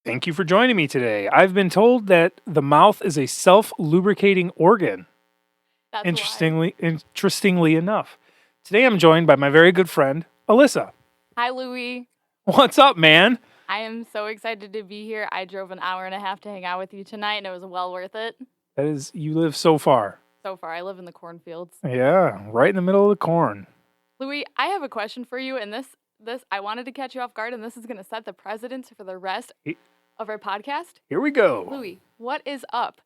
Thank you for joining me today. I've been told that the mouth is a self-lubricating organ. That's why. Interestingly enough. Today I'm joined by my very good friend, Alyssa. Hi, Louie. What's up, man? I am so excited to be here. I drove an hour and a half to hang out with you tonight, and it was well worth it. That is, you live so far. So far, I live in the cornfields. Yeah, right in the middle of the corn. Louie, I have a question for you, and this I wanted to catch you off guard, and this is going to set the precedence for the rest of our podcast. Here we go. Louie, what is up?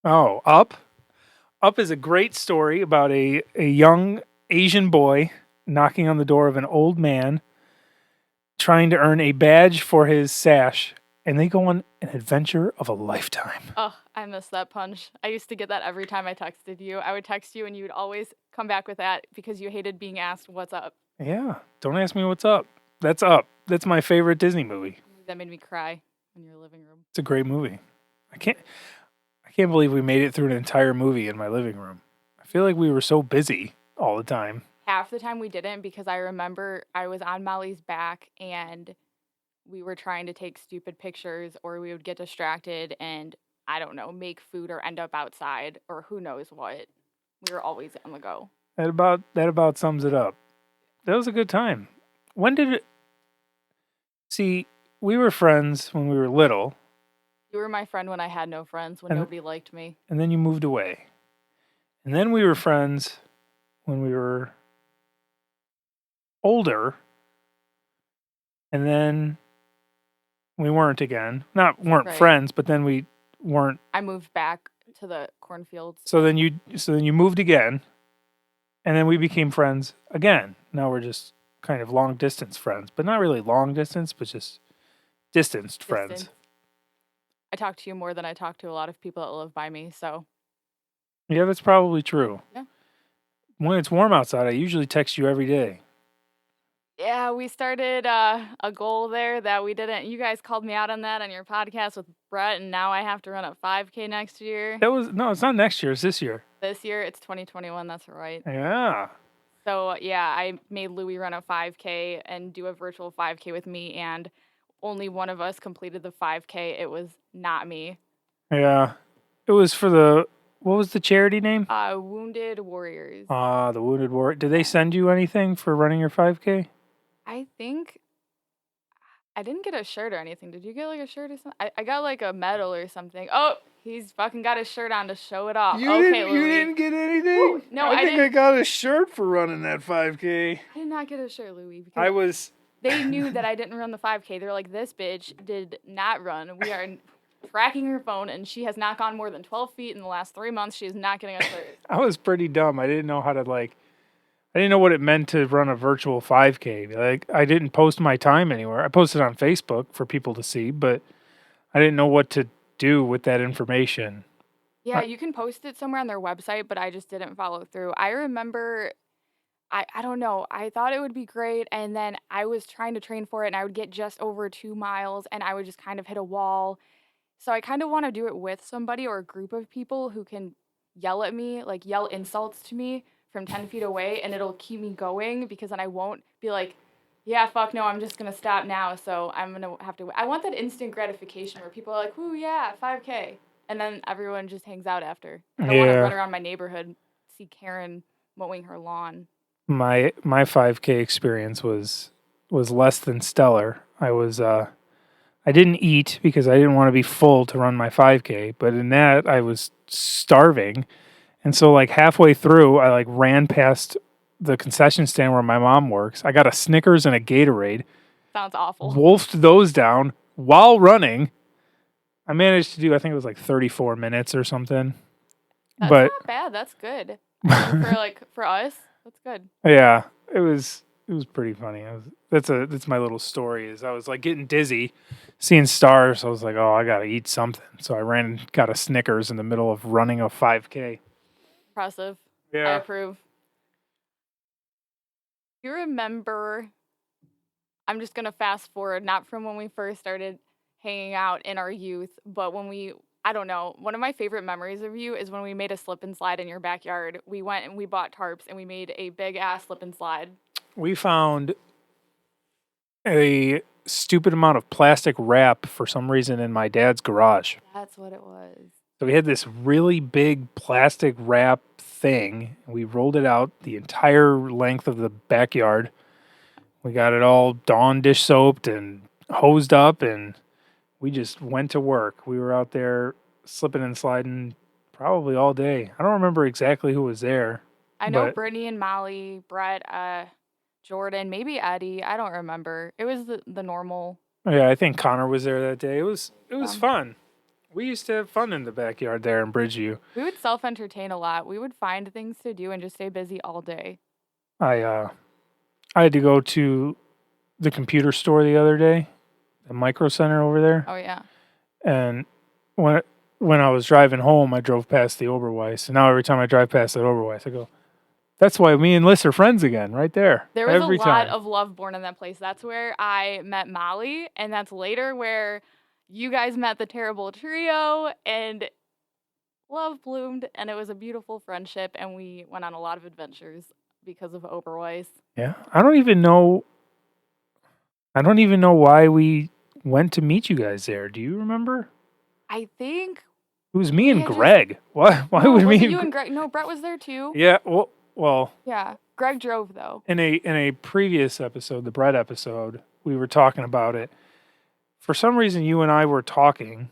Oh, Up? Up is a great story about a young Asian boy knocking on the door of an old man trying to earn a badge for his sash, and they go on an adventure of a lifetime. Oh, I missed that punch. I used to get that every time I texted you. I would text you, and you would always come back with that because you hated being asked what's up. Yeah, don't ask me what's up. That's Up. That's my favorite Disney movie. That made me cry in your living room. It's a great movie. I can't believe we made it through an entire movie in my living room. I feel like we were so busy all the time. Half the time we didn't, because I remember I was on Molly's back and we were trying to take stupid pictures, or we would get distracted and, I don't know, make food or end up outside or who knows what. We were always on the go. That about sums it up. That was a good time. When did it... See, we were friends when we were little. You were my friend when I had no friends, when nobody liked me. And then you moved away. And then we were friends when we were older. And then we weren't again. Weren't friends, but then we weren't. I moved back to the cornfields. So then you moved again. And then we became friends again. Now we're just kind of long distance friends, but not really long distance, but just distanced friends. I talk to you more than I talk to a lot of people that live by me, so. Yeah, that's probably true. Yeah. When it's warm outside, I usually text you every day. Yeah, we started a goal there that we didn't. You guys called me out on that on your podcast with Brett, and now I have to run a 5K next year. No, it's not next year. It's this year. This year, it's 2021. That's right. Yeah. So, yeah, I made Louie run a 5K and do a virtual 5K with me, and only one of us completed the 5K. It was not me. Yeah. It was for what was the charity name? Wounded Warriors. The Wounded Warrior. Did they send you anything for running your 5K? I think I didn't get a shirt or anything. Did you get like a shirt or something? I got like a medal or something. Oh, he's fucking got his shirt on to show it off. You didn't get anything? Ooh, no, I think I got a shirt for running that 5K. I did not get a shirt, Louie. Because they knew that I didn't run the 5K. They're like, this bitch did not run. We are tracking her phone, and she has not gone more than 12 feet in the last 3 months. She is not getting a shirt. I was pretty dumb. I didn't know how to I didn't know what it meant to run a virtual 5K. I didn't post my time anywhere. I posted on Facebook for people to see, but I didn't know what to do with that information. Yeah, you can post it somewhere on their website, but I just didn't follow through. I remember, I don't know, I thought it would be great, and then I was trying to train for it, and I would get just over 2 miles, and I would just kind of hit a wall. So I kind of want to do it with somebody or a group of people who can yell at me, like yell insults to me from 10 feet away, and it'll keep me going, because then I won't be like, yeah, fuck no, I'm just going to stop now, so I'm going to have to. I want that instant gratification where people are like, whoo, yeah, 5K, and then everyone just hangs out after. I don't want to run around my neighborhood, see Karen mowing her lawn. My 5K experience was less than stellar. I didn't eat because I didn't want to be full to run my 5K, but in that I was starving. And so halfway through, I ran past the concession stand where my mom works. I got a Snickers and a Gatorade. Sounds awful. Wolfed those down while running. I managed to do, I think it was 34 minutes or something. That's not bad. That's good. For us, that's good. Yeah, it was pretty funny. That's my little story. Is I was getting dizzy, seeing stars. So I was like, oh, I gotta eat something. So I ran and got a Snickers in the middle of running a 5K. Impressive. Yeah. I approve. You remember, I'm just going to fast forward, not from when we first started hanging out in our youth, but when I don't know, one of my favorite memories of you is when we made a slip and slide in your backyard. We went and we bought tarps and we made a big ass slip and slide. We found a stupid amount of plastic wrap for some reason in my dad's garage. That's what it was. So we had this really big plastic wrap thing. We rolled it out the entire length of the backyard. We got it all Dawn dish soaped and hosed up, and we just went to work. We were out there slipping and sliding probably all day. I don't remember exactly who was there. I know but Brittany and Molly, Brett, Jordan, maybe Eddie. I don't remember. It was the normal. Yeah, I think Connor was there that day. It was Um, fun. We used to have fun in the backyard there in Bridgeview. We would self-entertain a lot. We would find things to do and just stay busy all day. I had to go to the computer store the other day, the Micro Center over there, Oh yeah. and when I was driving home, I drove past the Oberweis, and now every time I drive past that Oberweis, I go, "That's why me and Liz are friends again, right there." There was every a lot time. of love born in that place. That's where I met Molly, and that's later where you guys met the Terrible Trio, and love bloomed, and it was a beautiful friendship, and we went on a lot of adventures because of Oberweis. Yeah, I don't even know why we went to meet you guys there. Do you remember? I think It was me we and had just Greg. Why no, would was me it and you and Greg? No, Brett was there too. Yeah, well, Yeah, Greg drove though. in a previous episode, the bread episode, we were talking about it. For some reason, you and I were talking.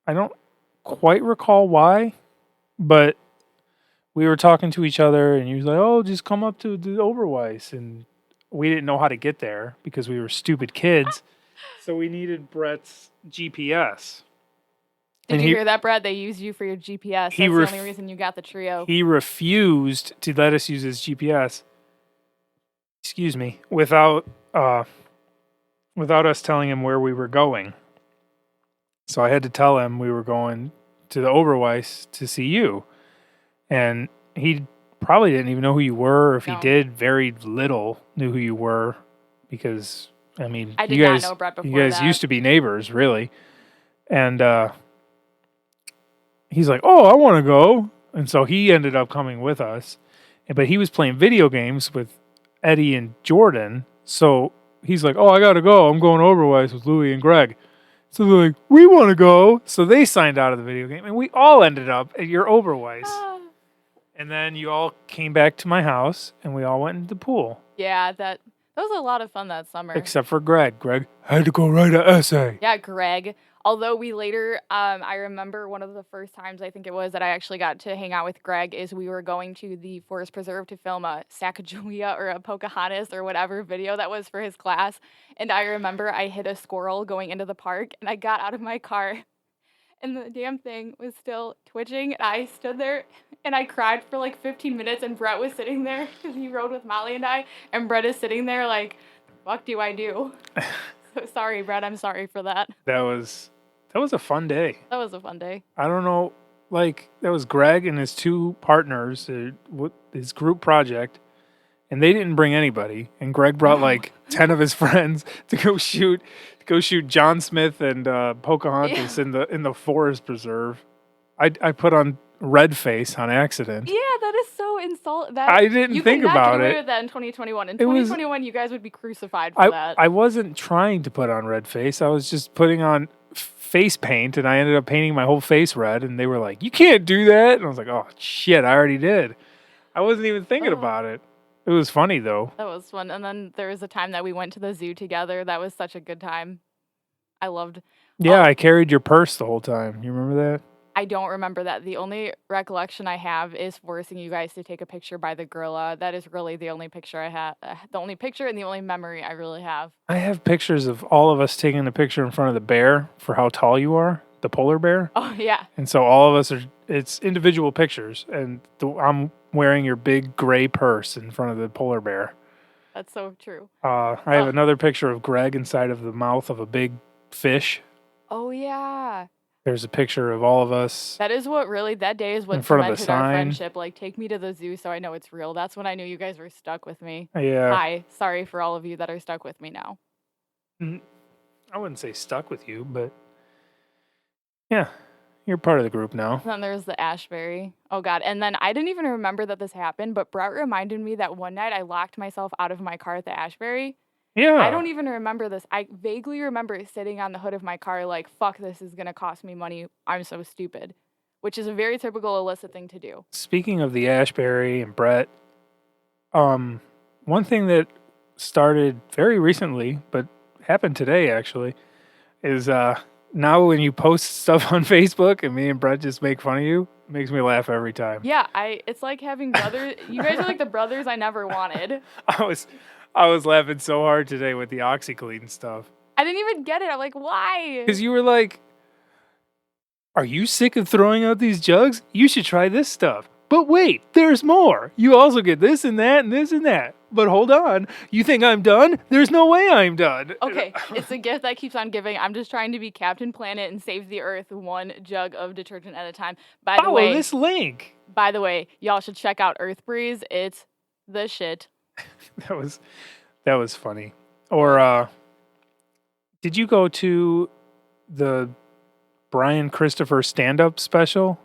I don't quite recall why, but we were talking to each other, and you was like, "Oh, just come up to the Oberweis," and we didn't know how to get there because we were stupid kids, so we needed Brett's GPS. Did And you he hear that, Brett? They used you for your GPS. he That's ref- the only reason you got the trio. he refused to let us use his GPS. Excuse me, without us telling him where we were going. So I had to tell him we were going to the Oberweis to see you. And he probably didn't even know who you were. Or if he No. did, very little knew who you were because, I mean, I did you guys, not know Brett before you guys that. used to be neighbors, really. And he's like, "Oh, I want to go." And so he ended up coming with us. But he was playing video games with Eddie and Jordan. So he's like, "Oh, I got to go. I'm going Oberweis with Louie and Greg." So they're like, "We want to go." So they signed out of the video game. And we all ended up at your Oberweis. Ah. And then you all came back to my house, and we all went into the pool. Yeah, that was a lot of fun that summer. Except for Greg. Greg had to go write an essay. Yeah, Greg. Although we later, I remember one of the first times I think it was that I actually got to hang out with Greg is we were going to the Forest Preserve to film a Sacagawea or a Pocahontas or whatever video that was for his class. And I remember I hit a squirrel going into the park, and I got out of my car, and the damn thing was still twitching. And I stood there and I cried for like 15 minutes, and Brett was sitting there because he rode with Molly and I, and Brett is sitting there like, "What do I do?" So sorry, Brett. I'm sorry for that. That was a fun day. That was a fun day. I don't know, like, that was Greg and his two partners, his group project, and they didn't bring anybody. And Greg brought like 10 of his friends to go shoot John Smith and Pocahontas in the forest preserve. I put on red face on accident. Yeah, that is so insulting. I didn't think about You could not get away it. with that in 2021. In It was- 2021, you guys would be crucified for that. I wasn't trying to put on red face. I was just putting on face paint, and I ended up painting my whole face red, and they were like, "You can't do that." And I was like, "Oh shit, I already did." I wasn't even thinking about it. It was funny though. That was fun. And then there was a time that we went to the zoo together. That was such a good time. I loved. Yeah, I carried your purse the whole time. You remember that? I don't remember that. The only recollection I have is forcing you guys to take a picture by the gorilla. That is really the only picture I have. The only picture and the only memory I really have. I have pictures of all of us taking a picture in front of the bear for how tall you are, the polar bear. Oh, yeah. And so all of us it's individual pictures, and I'm wearing your big gray purse in front of the polar bear. That's so true. I have another picture of Greg inside of the mouth of a big fish. Oh, yeah. There's a picture of all of us. That day is what In front of the cemented our sign. friendship. Like, take me to the zoo so I know it's real. That's when I knew you guys were stuck with me. Yeah. Hi. Sorry for all of you that are stuck with me now. I wouldn't say stuck with you, but yeah, you're part of the group now. And then there's the Ashbury. Oh, God. And then I didn't even remember that this happened, but Brett reminded me that one night I locked myself out of my car at the Ashbury, I Yeah. don't even remember this. I vaguely remember sitting on the hood of my car like, fuck, this is going to cost me money. I'm so stupid, which is a very typical Alyssa thing to do. Speaking of the Ashbury and Brett, one thing that started very recently, but happened today actually, is now when you post stuff on Facebook and me and Brett just make fun of you, it makes me laugh every time. Yeah, it's like having brothers. You guys are like the brothers I never wanted. I was I was laughing so hard today with the OxyClean stuff. I didn't even get it. I'm like, why? Because you were like, are you sick of throwing out these jugs? You should try this stuff. But wait, there's more. You also get this and that and this and that. But hold on. You think I'm done? There's no way I'm done. Okay, it's a gift that keeps on giving. I'm just trying to be Captain Planet and save the Earth one jug of detergent at a time. By the Follow way, this link. y'all should check out Earth Breeze. It's the shit. That was funny. Or did you go to the Brian Christopher stand-up special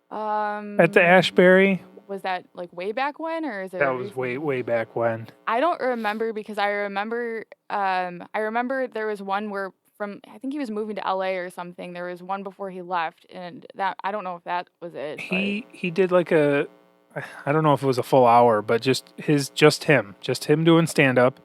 at the Ashbury? Was that like way back when, or is it? That was way back when. I don't remember because I remember there was one where I think he was moving to LA or something. There was one before he left, and that I don't know if that was it. He did like I don't know if it was a full hour, but just him doing stand-up.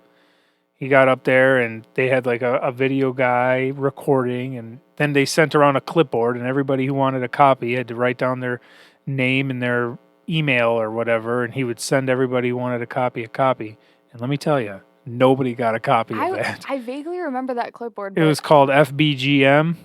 He got up there and they had like a video guy recording, and then they sent around a clipboard, and everybody who wanted a copy had to write down their name and their email or whatever, and he would send everybody who wanted a copy. And let me tell you, nobody got a copy of that. I vaguely remember that clipboard. It was called FBGM,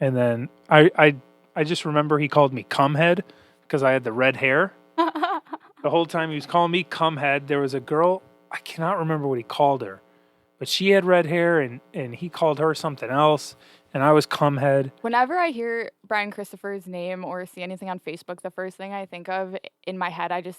and then I just remember he called me Cumhead because I had the red hair. The whole time he was calling me Cumhead. There was a girl, I cannot remember what he called her, but she had red hair, and he called her something else, and I was Cumhead. Whenever I hear Brian Christopher's name or see anything on Facebook, the first thing I think of in my head, I get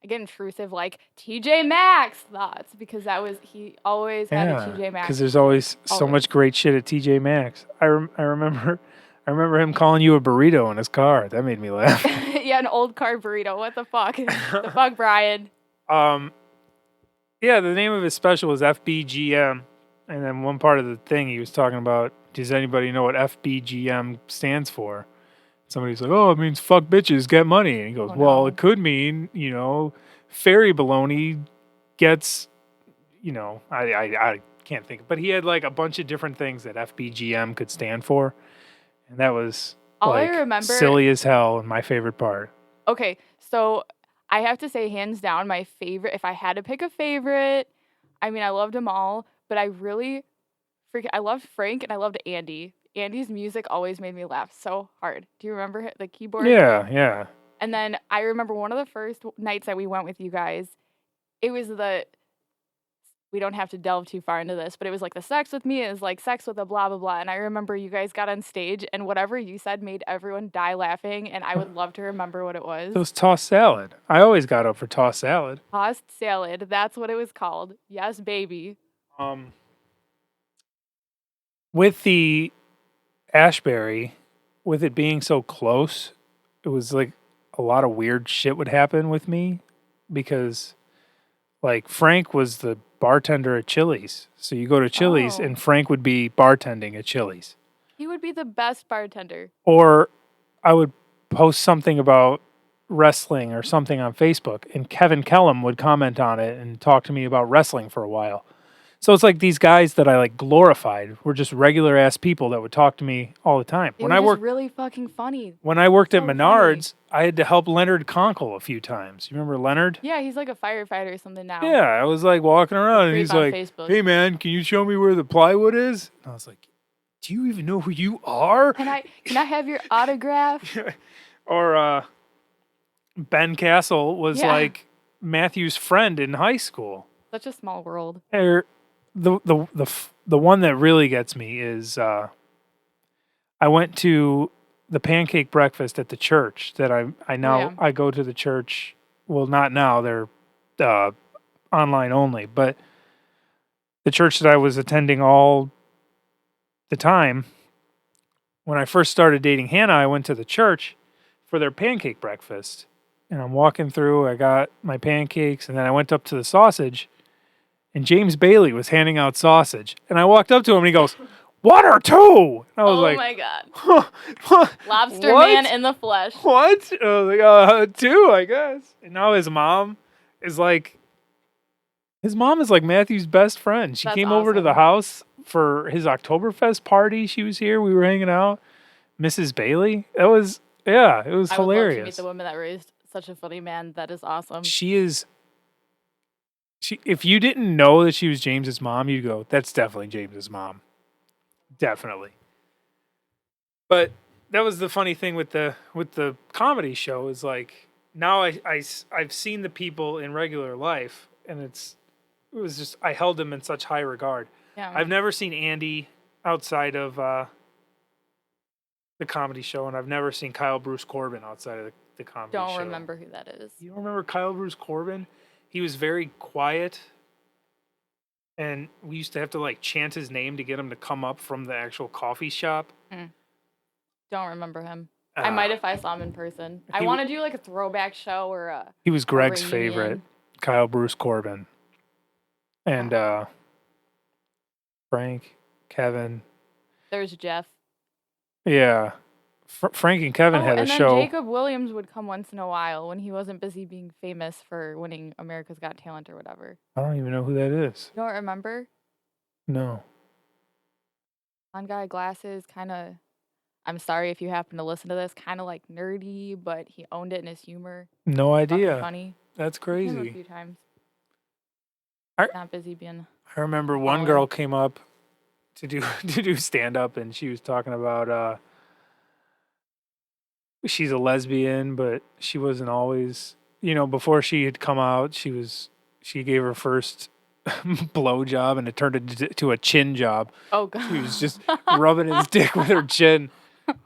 intrusive, like TJ Maxx thoughts, because he always had a TJ Maxx. Because there's always so much great shit at TJ Maxx. I remember him calling you a burrito in his car. That made me laugh. Yeah, an old car burrito. What the fuck? The fuck, Brian? Yeah, the name of his special was FBGM. And then one part of the thing he was talking about, does anybody know what FBGM stands for? Somebody's like, oh, it means fuck bitches, get money. And he goes, well, it could mean, fairy baloney gets, I can't think. But he had like a bunch of different things that FBGM could stand for. And that was all I remember, silly as hell and my favorite part. Okay, so I have to say, hands down, my favorite, if I had to pick a favorite, I mean, I loved them all, but I loved Frank and I loved Andy. Andy's music always made me laugh so hard. Do you remember the keyboard? Yeah. And then I remember one of the first nights that we went with you guys, it was we don't have to delve too far into this, but it was like the sex with me is like sex with a blah, blah, blah. And I remember you guys got on stage and whatever you said made everyone die laughing. And I would love to remember what it was. It was tossed salad. I always got up for tossed salad. Tossed salad. That's what it was called. Yes, baby. With the Ashbury, with it being so close, it was like a lot of weird shit would happen with me because like Frank was the bartender at Chili's. So you go to Chili's and Frank would be bartending at Chili's. He would be the best bartender. Or I would post something about wrestling or something on Facebook, and Kevin Kellum would comment on it and talk to me about wrestling for a while. So it's like these guys that I like glorified were just regular ass people that would talk to me all the time. They were just really fucking funny. When I worked at Menards, I had to help Leonard Conkle a few times. You remember Leonard? Yeah, he's like a firefighter or something now. Yeah, I was like walking around and he's like, Facebook. "Hey man, can you show me where the plywood is?" And I was like, "Do you even know who you are? Can I have your autograph?" Or Ben Castle was like Matthew's friend in high school. Such a small world. The one that really gets me is I went to the pancake breakfast at the church that I go to the church. Well, not now. They're online only, but the church that I was attending all the time. When I first started dating Hannah, I went to the church for their pancake breakfast. And I'm walking through, I got my pancakes, and then I went up to the sausage. and James Bailey was handing out sausage. And I walked up to him and he goes, "Water too." And I was like, my God. "Huh, Lobster what? man in the flesh. What?" I was like, two, I guess. And now his mom is like Matthew's best friend. She That's came over to the awesome. house for his Oktoberfest party. She was here. We were hanging out. Mrs. Bailey. It was I hilarious. would love to meet the woman that raised such a funny man. That is awesome. She is. If you didn't know that she was James's mom, you'd go, "That's definitely James's mom." Definitely. But that was the funny thing with the comedy show is like now I've seen the people in regular life and it was just I held them in such high regard. Yeah. I've never seen Andy outside of the comedy show, and I've never seen Kyle Bruce Corbin outside of the comedy show. Don't remember who that is. You don't remember Kyle Bruce Corbin? He was very quiet, and we used to have to like chant his name to get him to come up from the actual coffee shop. Don't remember him. I might if I saw him in person. I want to do like a throwback show or a. He was Greg's favorite, Kyle Bruce Corbin, and Frank, Kevin. There's Jeff. Yeah, Frank and Kevin had a show. And then Jacob Williams would come once in a while when he wasn't busy being famous for winning America's Got Talent or whatever. I don't even know who that is. You don't remember? No. Blonde guy, glasses, kind of. I'm sorry if you happen to listen to this. Kind of like nerdy, but he owned it in his humor. No idea. Funny. That's I've crazy. seen him a few times. Not busy being. I remember one girl came up to do stand up, and she was talking about she's a lesbian, but she wasn't always. Before she had come out, she gave her first blow job, and it turned into a chin job. Oh God! She was just rubbing his dick with her chin,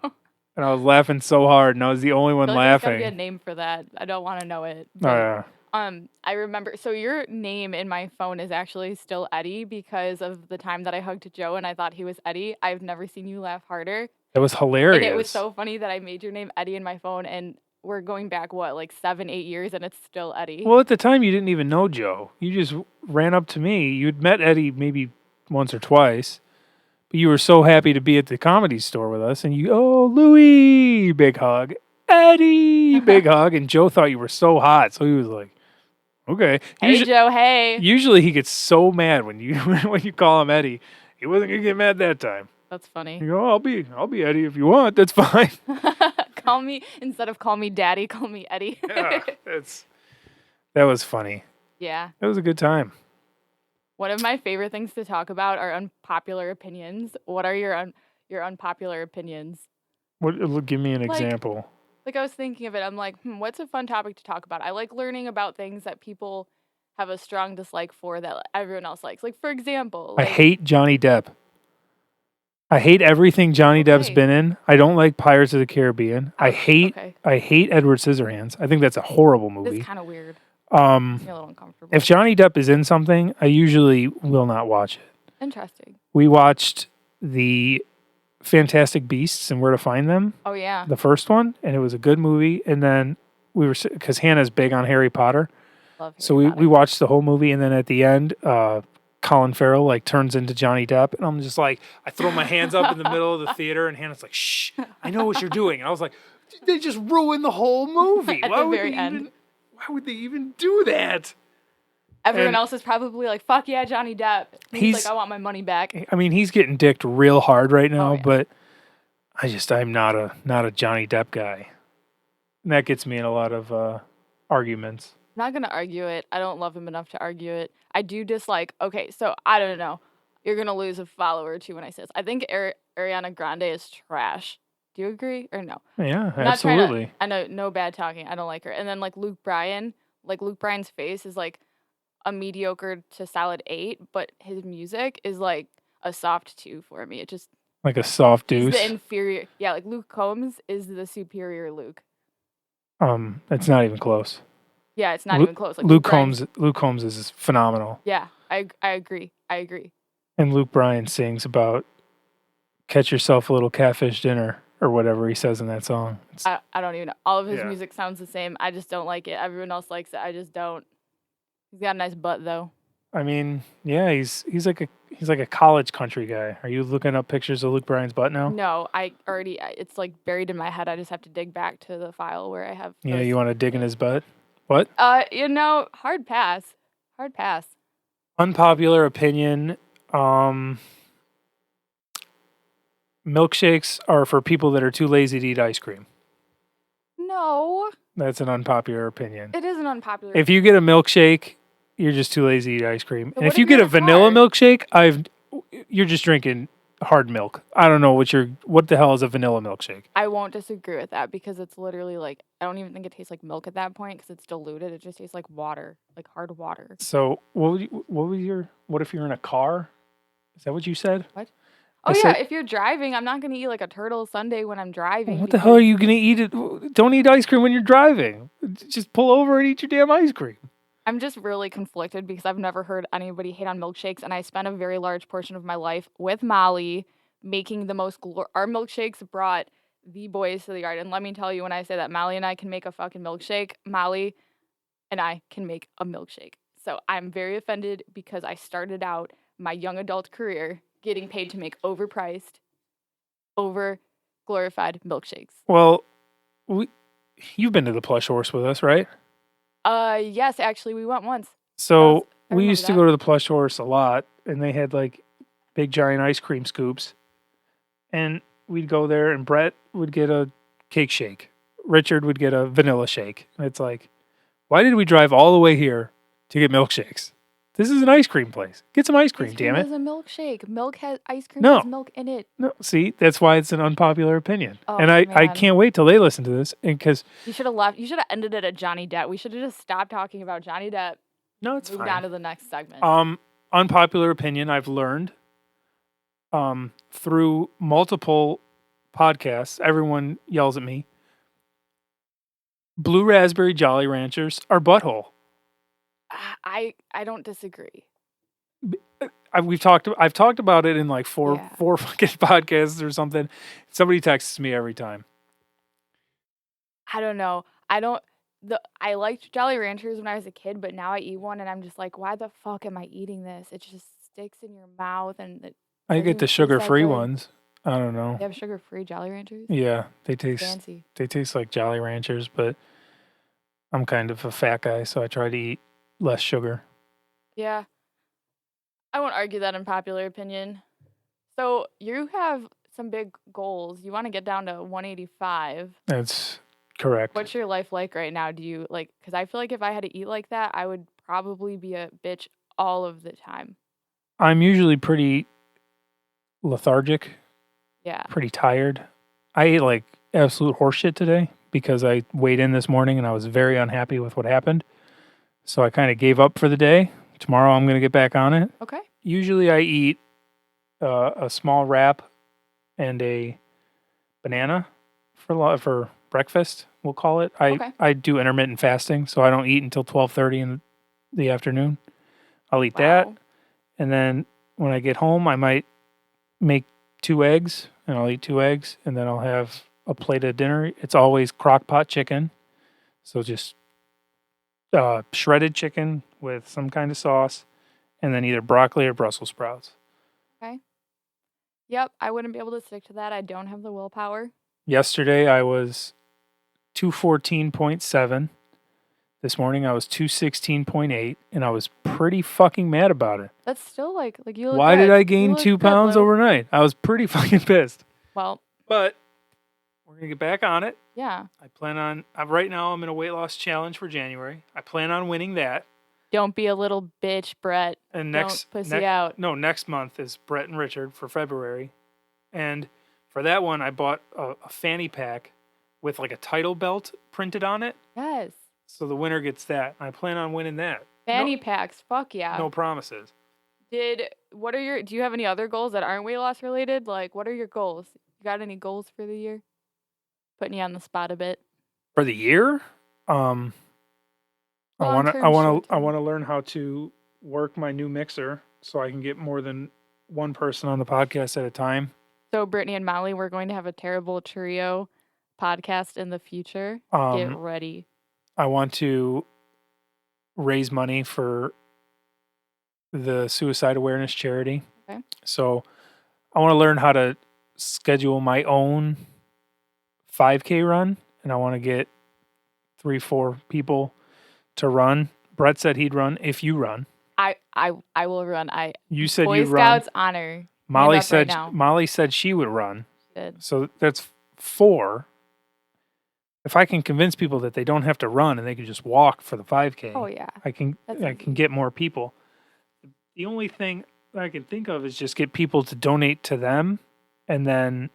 and I was laughing so hard, and I was the only one laughing. There's gotta be a name for that. I don't want to know it. Oh yeah. I remember. So your name in my phone is actually still Eddie because of the time that I hugged Joe and I thought he was Eddie. I've never seen you laugh harder. It was hilarious. And it was so funny that I made your name Eddie in my phone, and we're going back like 7-8 years, and it's still Eddie. Well, at the time you didn't even know Joe. You just ran up to me. You'd met Eddie maybe once or twice, but you were so happy to be at the comedy store with us, and Louie, big hug, Eddie, big hug, and Joe thought you were so hot, so he was like, okay. Hey, Joe, hey. Usually he gets so mad when you call him Eddie. He wasn't gonna get mad that time. That's funny. You go, I'll be Eddie if you want. That's fine. Call me instead of call me Daddy. Call me Eddie. Yeah, that was funny. Yeah, that was a good time. One of my favorite things to talk about are unpopular opinions. What are your unpopular opinions? Give me an example. Like I was thinking of it. I'm like, what's a fun topic to talk about? I like learning about things that people have a strong dislike for that everyone else likes. Like, for example, I hate Johnny Depp. I hate everything Johnny Depp's been in. I don't like Pirates of the Caribbean. I hate Edward Scissorhands. I think that's a horrible movie. It's kind of weird. Makes me a little uncomfortable. If Johnny Depp is in something, I usually will not watch it. Interesting. We watched the Fantastic Beasts and Where to Find Them. Oh yeah. The first one, and it was a good movie. And then because Hannah's big on Harry Potter. Love Harry so we watched the whole movie, and then at the end, Colin Farrell turns into Johnny Depp, and I'm just like, I throw my hands up in the middle of the theater, and Hannah's like, "Shh, I know what you're doing." And I was like, they just ruined the whole movie. At the very end. Why would they even do that? Everyone else is probably like, "Fuck yeah, Johnny Depp." He's like, "I want my money back." I mean, he's getting dicked real hard right now, but I'm not a Johnny Depp guy, and that gets me in a lot of arguments. I'm not gonna argue it. I don't love him enough to argue it. I do dislike. Okay, so I don't know. You're gonna lose a follower or two when I say this. I think Ariana Grande is trash. Do you agree or no? Yeah, absolutely. I know, no bad talking. I don't like her. And then like Luke Bryan's face is like a mediocre to solid 8, but his music is like a soft 2 for me. It just like a soft deuce. The inferior. Yeah, like Luke Combs is the superior Luke. It's not even close. Yeah, it's not even close. Like Luke Combs is phenomenal. Yeah, I agree. And Luke Bryan sings about catch yourself a little catfish dinner or whatever he says in that song. I don't even know. All of his music sounds the same. I just don't like it. Everyone else likes it. I just don't. He's got a nice butt though. I mean, yeah, he's like a college country guy. Are you looking up pictures of Luke Bryan's butt now? No, it's like buried in my head. I just have to dig back to the file where I have Yeah, those. you want to dig in his butt? What? Hard pass. Hard pass. Unpopular opinion. Milkshakes are for people that are too lazy to eat ice cream. No, That's an unpopular opinion. it is an unpopular. If you get a milkshake, you're just too lazy to eat ice cream. So And what if you if get you're a in a vanilla car? milkshake, you're just drinking hard milk. I don't know what the hell is a vanilla milkshake? I won't disagree with that because it's literally like I don't even think it tastes like milk at that point because it's diluted. It just tastes like water, like hard water. So what if you're in a car? Is that what you said? What? I Oh yeah, said, if you're driving, I'm not gonna eat like a turtle sundae when I'm driving. what the hell are because you gonna eat it? Don't eat ice cream when you're driving. Just pull over and eat your damn ice cream. I'm just really conflicted because I've never heard anybody hate on milkshakes, and I spent a very large portion of my life with Molly making the most. Our milkshakes brought the boys to the yard, and let me tell you, when I say that Molly and I can make a fucking milkshake, Molly and I can make a milkshake. So I'm very offended because I started out my young adult career getting paid to make overpriced, over glorified milkshakes. Well, you've been to the Plush Horse with us, right? Yes, actually, we went once. So I we remember used to that. go to the Plush Horse a lot, and they had like big giant ice cream scoops, and we'd go there, and Brett would get a cake shake, Richard would get a vanilla shake, and it's like, why did we drive all the way here to get milkshakes? This is an ice cream place. Get some ice cream, Ice cream damn it. is a milkshake. Ice cream No. has milk in it. No, see, that's why it's an unpopular opinion. Oh, and I man. can't wait till they listen to this, and because You should have left. You should have ended it at Johnny Depp. We should have just stopped talking about Johnny Depp. no, it's Moved fine. on to the next segment. Unpopular opinion I've learned through multiple podcasts. Everyone yells at me. Blue Raspberry Jolly Ranchers are butthole. I don't disagree. I've talked about it in like four fucking podcasts or something. Somebody texts me every time. I don't know. I liked Jolly Ranchers when I was a kid, but now I eat one and I'm just like, why the fuck am I eating this? It just sticks in your mouth and I get the doesn't taste sugar-free that good. ones. I don't know. They have sugar-free Jolly Ranchers? Yeah, they taste Fancy. They taste like Jolly Ranchers, but I'm kind of a fat guy, so I try to eat less sugar. Yeah. I won't argue that unpopular opinion. So you have some big goals. You want to get down to 185. That's correct. What's your life like right now? Do you like, because I feel like if I had to eat like that, I would probably be a bitch all of the time. I'm usually pretty lethargic, Yeah. pretty tired. I ate like absolute horseshit today because I weighed in this morning and I was very unhappy with what happened. So I kind of gave up for the day. Tomorrow I'm going to get back on it. Okay. Usually I eat a small wrap and a banana for breakfast, we'll call it. I do intermittent fasting, so I don't eat until 12:30 in the afternoon. I'll eat that, and then when I get home, I might make 2 eggs, and I'll eat 2 eggs, and then I'll have a plate of dinner. It's always crock pot chicken, so just shredded chicken with some kind of sauce, and then either broccoli or Brussels sprouts. Okay. Yep, I wouldn't be able to stick to that. I don't have the willpower. Yesterday I was 214.7. This morning I was 216.8, and I was pretty fucking mad about it. That's still like you look Why good. did I You gain look 2 good, pounds Lou. overnight? I was pretty fucking pissed. Well, But we're going to get back on it. yeah. I plan on, right now I'm in a weight loss challenge for January. I plan on winning that. Don't be a little bitch, Brett. And Don't pussy out. No, next month is Brett and Richard for February. And for that one, I bought a fanny pack with like a title belt printed on it. Yes. So the winner gets that. I plan on winning that. Fanny packs. Fuck yeah. No promises. Do you have any other goals that aren't weight loss related? Like, what are your goals? You got any goals for the year? Putting you on the spot a bit. For the year, I want to learn how to work my new mixer so I can get more than one person on the podcast at a time. So Brittany and Molly, we're going to have a terrible trio podcast in the future. Get ready. I want to raise money for the suicide awareness charity. Okay. So I want to learn how to schedule my own 5K run, and I want to get 3-4 people to run. Brett said he'd run if you run. I will run. You said Boy you'd run. Scouts honor. Molly Hand up right said now. Molly said she would run. Good. So that's 4. If I can convince people that they don't have to run and they can just walk for the 5K, Oh yeah. I can get more people. The only thing I can think of is just get people to donate to them, and then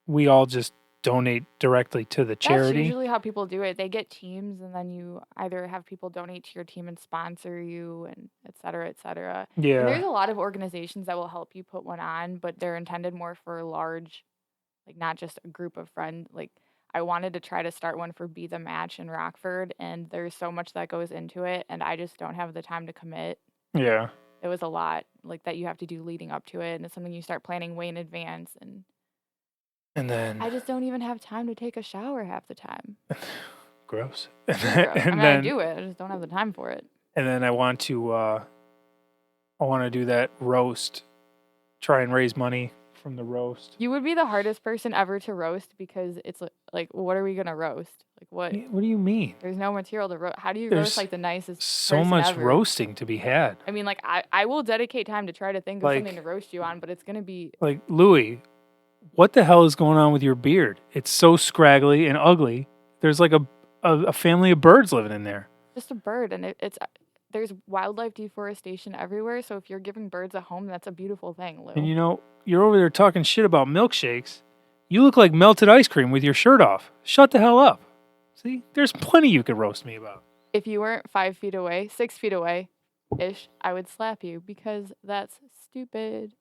we all just donate directly to the charity. That's usually how people do it. They get teams, and then you either have people donate to your team and sponsor you, and et cetera, et cetera. Yeah. And there's a lot of organizations that will help you put one on, but they're intended more for large, like not just a group of friends. Like I wanted to try to start one for Be the Match in Rockford, and there's so much that goes into it, and I just don't have the time to commit. Yeah. It was a lot like that you have to do leading up to it, and it's something you start planning way in advance, and then I just don't even have time to take a shower half the time. Gross. I do it. I just don't have the time for it. And then I want to do that roast. Try and raise money from the roast. You would be the hardest person ever to roast because it's like what are we gonna roast? Like what? What do you mean? There's no material to roast. How do you roast like the nicest? So much ever? Roasting to be had. I mean, like I will dedicate time to try to think of something to roast you on, but it's gonna be like Louis. What the hell is going on with your beard? It's so scraggly and ugly. There's like a family of birds living in there. Just a bird, and it's there's wildlife deforestation everywhere. So if you're giving birds a home, that's a beautiful thing, Lou. And you're over there talking shit about milkshakes. You look like melted ice cream with your shirt off. Shut the hell up. See, there's plenty you could roast me about. If you weren't 5 feet away, 6 feet away, ish, I would slap you because that's stupid.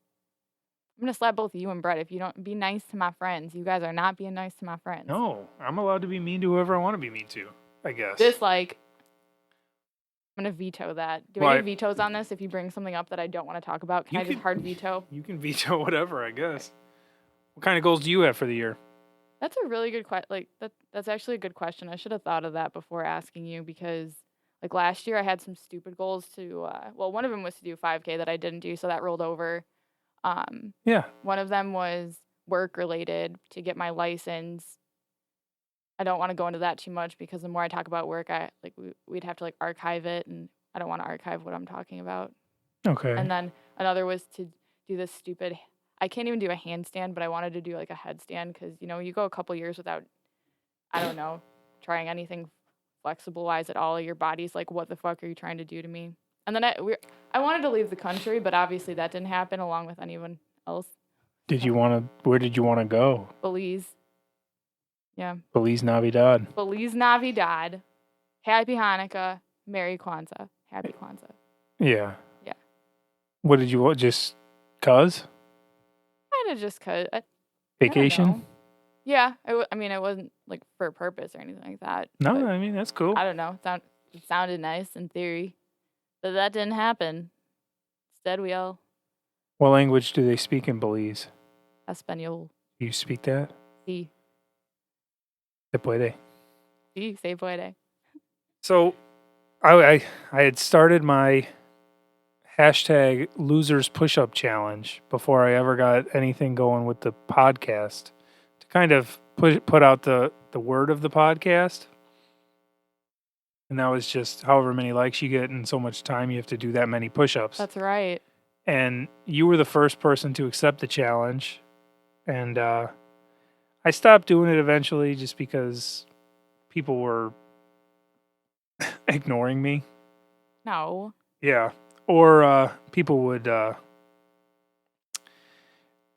I'm going to slap both you and Brett if you don't be nice to my friends. You guys are not being nice to my friends. No, I'm allowed to be mean to whoever I want to be mean to, I guess. I'm going to veto that. Do I get vetoes on this if you bring something up that I don't want to talk about? Can I just hard veto? You can veto whatever, I guess. What kind of goals do you have for the year? That's a really good question. That's actually a good question. I should have thought of that before asking you because last year I had some stupid goals to, one of them was to do 5K that I didn't do, so that rolled over. One of them was work related to get my license. I don't want to go into that too much because the more I talk about work, we'd have to archive it, and I don't want to archive what I'm talking about. Okay. And then another was to do this stupid. I can't even do a handstand, but I wanted to do a headstand because you go a couple years without, I don't know, trying anything flexible wise at all. Your body's like, what the fuck are you trying to do to me? And then I wanted to leave the country, but obviously that didn't happen along with anyone else. Where did you want to go? Belize. Yeah. Belize Navidad. Belize Navidad. Happy Hanukkah. Merry Kwanzaa. Happy Kwanzaa. Yeah. Yeah. What did you want? Just cause? Kind of just cause. Vacation? Yeah. It wasn't for a purpose or anything like that. No, that's cool. I don't know. It sounded nice in theory. But that didn't happen. Instead, we all... What language do they speak in Belize? Espanol. Do you speak that? Sí. Se puede. Sí, se puede. So, I had started my hashtag Lousers push-up challenge before I ever got anything going with the podcast to kind of put out the word of the podcast. And that was just however many likes you get in so much time, you have to do that many push-ups. That's right. And you were the first person to accept the challenge. And I stopped doing it eventually just because people were ignoring me. No. Yeah. Or people would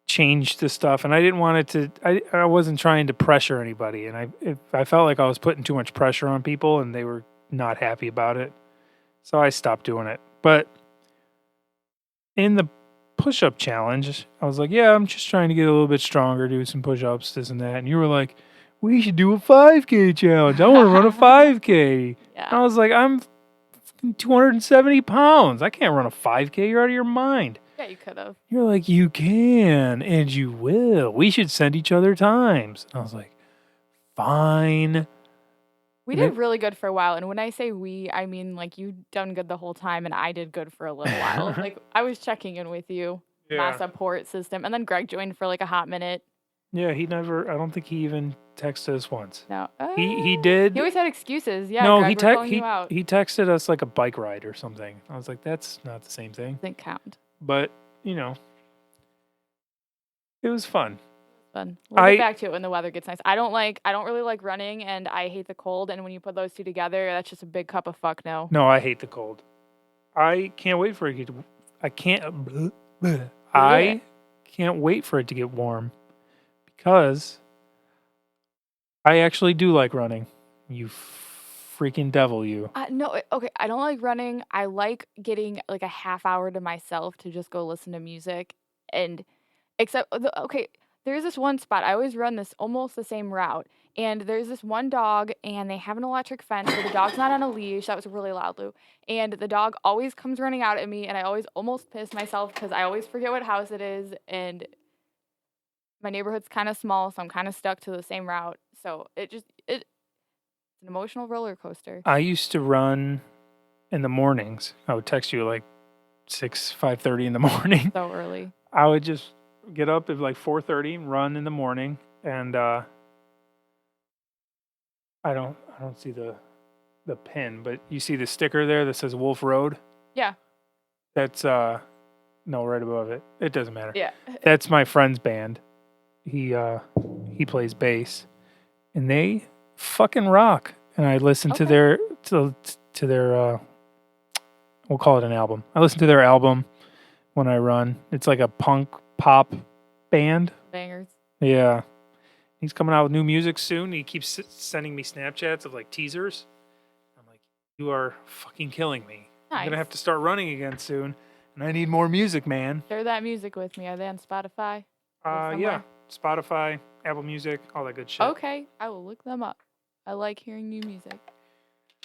change the stuff. And I didn't want it to... I wasn't trying to pressure anybody. And I felt like I was putting too much pressure on people and they were not happy about it. So I stopped doing it. But in the push-up challenge, I was like, yeah, I'm just trying to get a little bit stronger, do some push-ups, this and that. And you were like, we should do a 5K challenge. I want to run a 5K. Yeah. And I was like, I'm 270 pounds. I can't run a 5K. You're out of your mind. Yeah, you could have. You're like, you can, and you will. We should send each other times. And I was like, fine. We did really good for a while, and when I say we, I mean like you done good the whole time, and I did good for a little while. Like I was checking in with you, my Yeah. support system, and then Greg joined for like a hot minute. Yeah, he never. I don't think he even texted us once. No, He he did. always had excuses. Yeah, No, Greg, we're calling you out. he texted us like a bike ride or something. I was like, that's not the same thing. Doesn't count. But you know, it was fun. Fun. We'll get back to it when the weather gets nice. I don't really like running, and I hate the cold. And when you put those two together, that's just a big cup of fuck no. No, I hate the cold. I can't wait for it to. I can't. I can't wait for it to get warm because I actually do like running. You freaking devil, you. No, okay. I don't like running. I like getting like a half hour to myself to just go listen to music, and except okay. There's this one spot. I always run this almost the same route. And there's this one dog, and they have an electric fence, but the dog's not on a leash. That was really loud, Lou. And the dog always comes running out at me, and I always almost piss myself because I always forget what house it is. And my neighborhood's kind of small, so I'm kind of stuck to the same route. So it's an emotional roller coaster. I used to run in the mornings. I would text you like 5:30 in the morning. So early. I would just get up at like 4:30, run in the morning, and I don't see the pin, but you see the sticker there that says Wolf Road? Yeah. That's no, right above it. It doesn't matter. Yeah. That's my friend's band. He plays bass, and they fucking rock. And I listen to their we'll call it an album. I listen to their album when I run. It's like a punk pop band. Bangers. Yeah. He's coming out with new music soon. He keeps sending me Snapchats of like teasers. I'm like, you are fucking killing me. Nice. I'm going to have to start running again soon. And I need more music, man. Share that music with me. Are they on Spotify? Yeah. Spotify, Apple Music, all that good shit. Okay. I will look them up. I like hearing new music.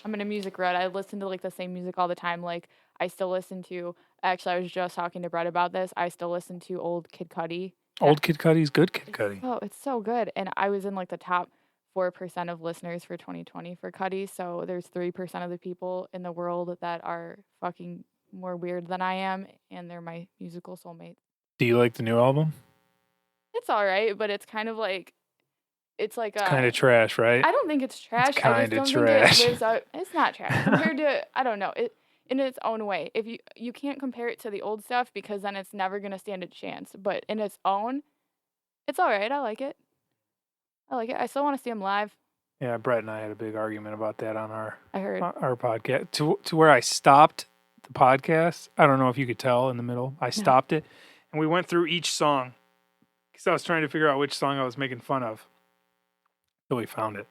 I'm in a music rut. I listen to like the same music all the time. Like I still listen to, actually I was just talking to Brett about this. I still listen to old Kid Cudi. Old Kid Cudi's good Kid Cudi. Oh, it's so good. And I was in like the top 4% of listeners for 2020 for Cudi. So there's 3% of the people in the world that are fucking more weird than I am. And they're my musical soulmates. Do you like the new album? It's all right, but it's kind of like, it's kind of trash, right? I don't think it's trash. It's kind of trash. Think it lives up. It's not trash compared to, I don't know, it in its own way. If you can't compare it to the old stuff because then it's never going to stand a chance. But in its own, it's all right. I like it. I still want to see him live. Yeah, Brett and I had a big argument about that on our podcast. To where I stopped the podcast. I don't know if you could tell in the middle. I stopped it, and we went through each song because I was trying to figure out which song I was making fun of. So we found it.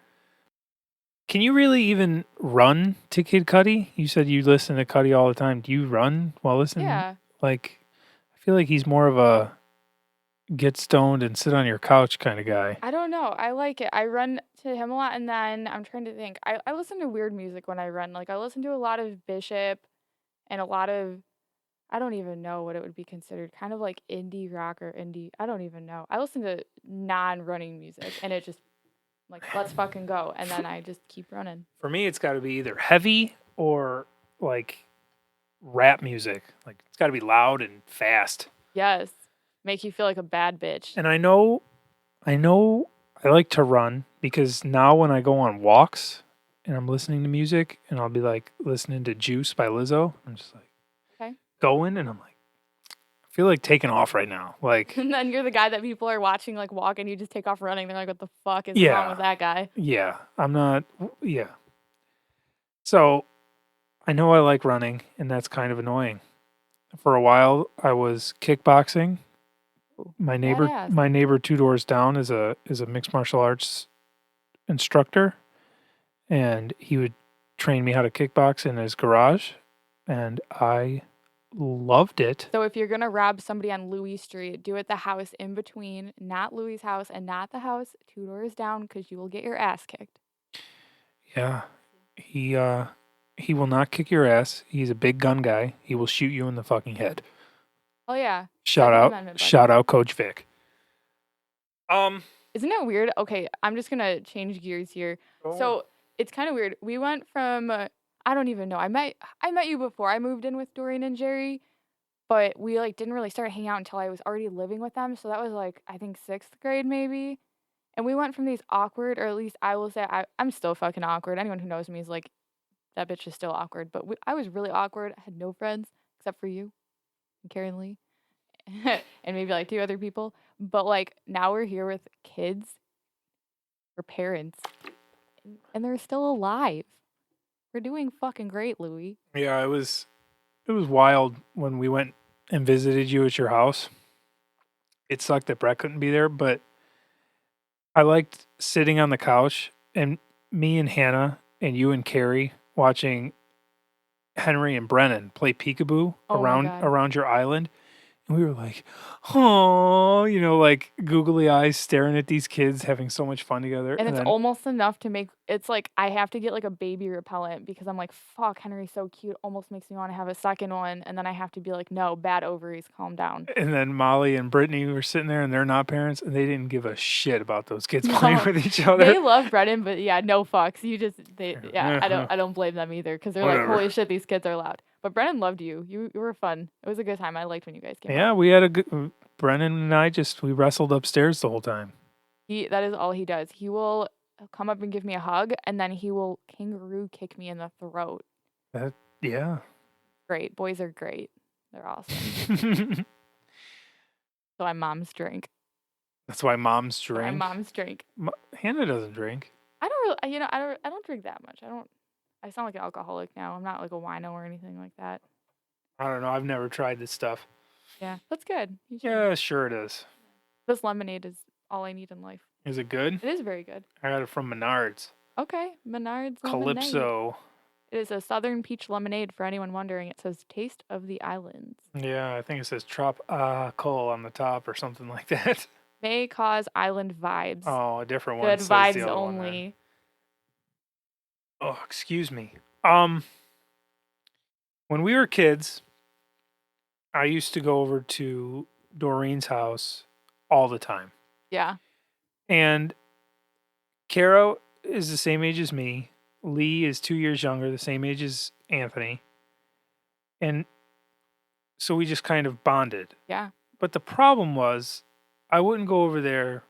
Can you really even run to Kid Cudi? You said you listen to Cudi all the time. Do you run while listening? Yeah. Like, I feel like he's more of a get stoned and sit on your couch kind of guy. I don't know. I like it. I run to him a lot, and then I'm trying to think. I listen to weird music when I run. Like, I listen to a lot of Bishop and a lot of, I don't even know what it would be considered. Kind of like indie rock or indie. I don't even know. I listen to non-running music, and it just, like, let's fucking go. And then I just keep running. For me, it's got to be either heavy or, like, rap music. Like, it's got to be loud and fast. Yes. Make you feel like a bad bitch. And I know I like to run because now when I go on walks and I'm listening to music and I'll be like listening to Juice by Lizzo, I'm just like going and I'm like, I feel like taking off right now. Like, and then you're the guy that people are watching like walk and you just take off running. They're like, what the fuck is wrong with that guy? Yeah. I'm not. Yeah. So I know I like running and that's kind of annoying. For a while I was kickboxing. My neighbor 2 doors down is a mixed martial arts instructor, and he would train me how to kickbox in his garage, and I loved it. So if you're gonna rob somebody on Louis Street, do it the house in between, not Louis' house and not the house 2 doors down, because you will get your ass kicked. Yeah, he will not kick your ass. He's a big gun guy. He will shoot you in the fucking head. Oh yeah. Shout out Coach Vic. Isn't it weird? Okay, I'm just gonna change gears here. Oh. So it's kind of weird. We went from I don't even know. I met you before I moved in with Doreen and Jerry, but we like didn't really start hanging out until I was already living with them. So that was like I think 6th grade maybe. And we went from these awkward, or at least I will say I'm still fucking awkward. Anyone who knows me is like that bitch is still awkward. But I was really awkward. I had no friends except for you and Karen Lee and maybe like 2 other people. But like now we're here with kids or parents, and they're still alive. We're doing fucking great, Louie. Yeah, it was wild when we went and visited you at your house. It sucked that Brett couldn't be there, but I liked sitting on the couch and me and Hannah and you and Carrie watching Henry and Brennan play peekaboo Oh my god. around your island. And we were like, oh, like googly eyes staring at these kids having so much fun together. And And it's then, almost enough to make it's like I have to get like a baby repellent because I'm like, fuck, Henry's so cute, almost makes me want to have a second one. And then I have to be like, no, bad ovaries, calm down. and then Molly and Brittany were sitting there and they're not parents and they didn't give a shit about those kids No, playing with each They other. love Brennan, but yeah, no fucks. I don't blame them either because they're like, Whatever. holy shit, these kids are loud. But Brennan loved you. You were fun. It was a good time. I liked when you guys came. Yeah, Out. we had a good. Brennan and I we wrestled upstairs the whole time. That is all he does. He will come up and give me a hug, and then he will kangaroo kick me in the throat. Yeah. Great. Boys are great. They're awesome. So I'm mom's drink. That's why moms drink. I'm mom's drink. Hannah doesn't drink. I don't really, I don't drink that much. I sound like an alcoholic now. I'm not like a wino or anything like that. I don't know. I've never tried this stuff. Yeah, that's good. You should. Yeah, sure it is. This lemonade is all I need in life. Is it good? It is very good. I got it from Menards. Okay, Menards lemonade. Calypso. It is a southern peach lemonade for anyone wondering. It says taste of the islands. Yeah, I think it says tropical on the top or something like that. May cause island vibes. Oh, a different one. Good says the vibes other one only. then. Oh, excuse me. When we were kids, I used to go over to Doreen's house all the time. Yeah. And Caro is the same age as me. Lee is 2 years younger, the same age as Anthony. And so we just kind of bonded. Yeah. But the problem was, I wouldn't go over there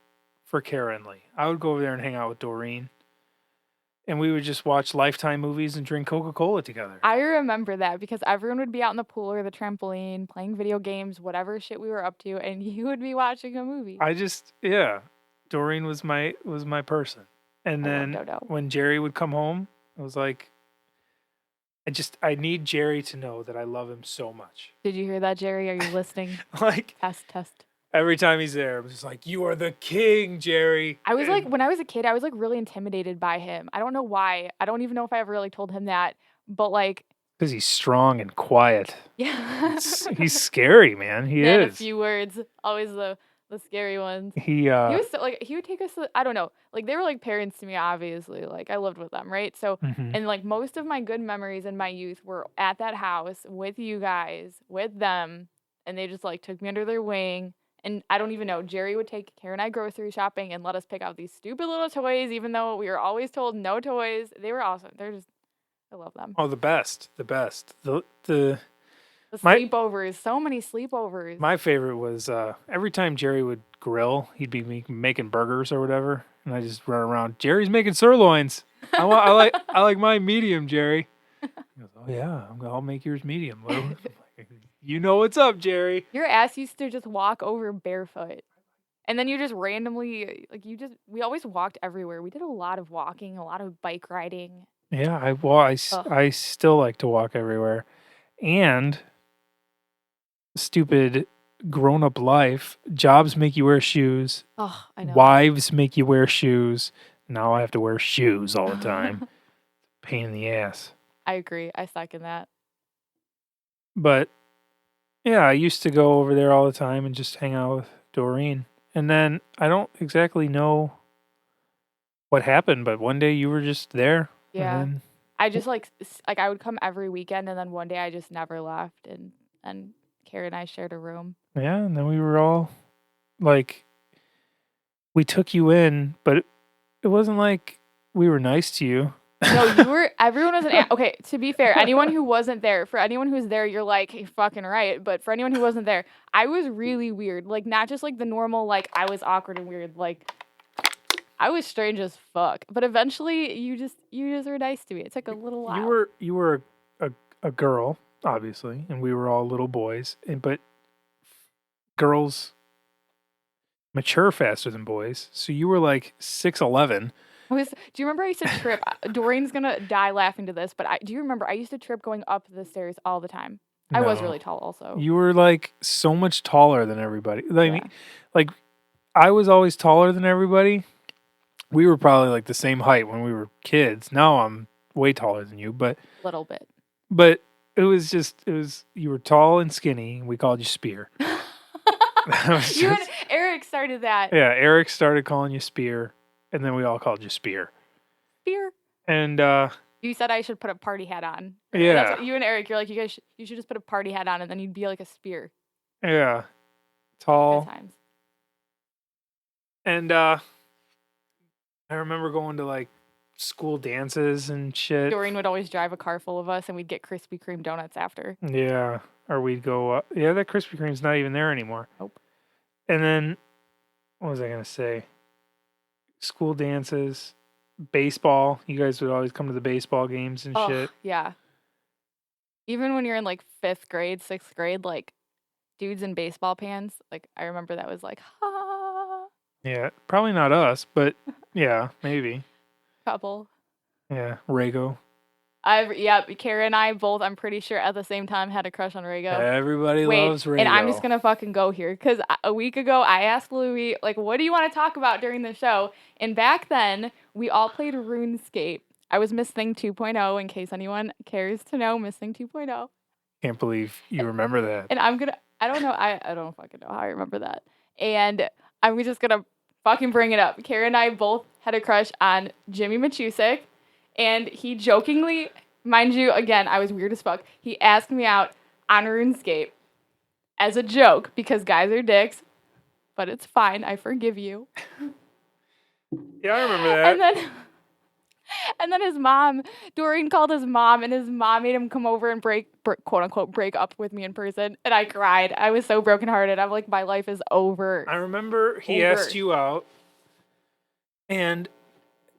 for Caro and Lee. I would go over there and hang out with Doreen. And we would just watch Lifetime movies and drink Coca-Cola together. I remember that because everyone would be out in the pool or the trampoline playing video games, whatever shit we were up to, and you would be watching a movie. Doreen was my person. And then when Jerry would come home, I was like, I need Jerry to know that I love him so much. Did you hear that, Jerry? Are you listening? Like test. Every time he's there, I'm just like, you are the king, Jerry. I was like, when I was a kid, I was like really intimidated by him. I don't know why. I don't even know if I ever really told him that, but like. Because he's strong and quiet. Yeah. He's scary, man. He is. A few words, always the scary ones. He was so, like, he would take us, I don't know, like they were like parents to me, obviously. Like I lived with them, right? So, and like most of my good memories in my youth were at that house with you guys, with them, and they just like took me under their wing. And I don't even know, Jerry would take Karen and I grocery shopping and let us pick out these stupid little toys, even though we were always told no toys. They were awesome. I love them. Oh, the best. The sleepovers, so many sleepovers. My favorite was every time Jerry would grill, he'd be making burgers or whatever, and I just run around. Jerry's making sirloins. I like mine medium, Jerry. He goes, oh yeah, I'll make yours medium, Lou. You know what's up, Jerry. Your ass used to just walk over barefoot. And then you just randomly, we always walked everywhere. We did a lot of walking, a lot of bike riding. Yeah, I still like to walk everywhere. And stupid grown-up life, jobs make you wear shoes. Oh, I know. Wives make you wear shoes. Now I have to wear shoes all the time. Pain in the ass. I agree. I second that. But yeah, I used to go over there all the time and just hang out with Doreen. And then I don't exactly know what happened, but one day you were just there. Yeah. I just like I would come every weekend, and then one day I just never left, and Karen and I shared a room. Yeah, and then we were all like, we took you in, but it wasn't like we were nice to you. No, everyone was okay, to be fair, anyone who wasn't there, for anyone who's there, you're like, hey, fucking right. But for anyone who wasn't there, I was really weird. Like, not just like the normal, like, I was awkward and weird. Like, I was strange as fuck. But eventually, you just were nice to me. It took a little while. You were a girl, obviously, and we were all little boys. But girls mature faster than boys. So you were like 6'11". Do you remember I used to trip? Doreen's gonna die laughing to this, but do you remember I used to trip going up the stairs all the time? I was really tall also. You were like so much taller than everybody. Yeah. Like I was always taller than everybody. We were probably like the same height when we were kids. Now I'm way taller than you, but a little bit. But it was you were tall and skinny, and we called you Spear. You and Eric started that. Yeah, Eric started calling you Spear, and then we all called you Spear. Spear. And you said I should put a party hat on. Yeah. That's what you and Eric, you're like, you should just put a party hat on, and then you'd be like a spear. Yeah. Tall. Good times. And I remember going to like school dances and shit. Doreen would always drive a car full of us, and we'd get Krispy Kreme donuts after. Yeah. Or we'd go, yeah, that Krispy Kreme's not even there anymore. Nope. And then, what was I going to say? School dances, baseball. You guys would always come to the baseball games and shit. Yeah. Even when you're in like 5th grade, 6th grade, like dudes in baseball pants, like I remember that was like, ha. Yeah, probably not us, but yeah, maybe. Couple. Yeah, Rago. Kara and I both, I'm pretty sure at the same time had a crush on Rago. Everybody loves Rago. And I'm just going to fucking go here because a week ago I asked Louis, like, what do you want to talk about during the show? And back then we all played RuneScape. I was Miss Thing 2.0 in case anyone cares to know Miss Thing 2.0. Can't believe you remember that. And I don't know, I don't fucking know how I remember that. And I'm just going to fucking bring it up. Kara and I both had a crush on Jimmy Machusik. And he jokingly, mind you, again, I was weird as fuck. He asked me out on RuneScape as a joke because guys are dicks, but it's fine. I forgive you. Yeah, I remember that. And then his mom, Doreen called his mom, and his mom made him come over and quote unquote break up with me in person. And I cried. I was so brokenhearted. I'm like, my life is over. I remember he asked you out, and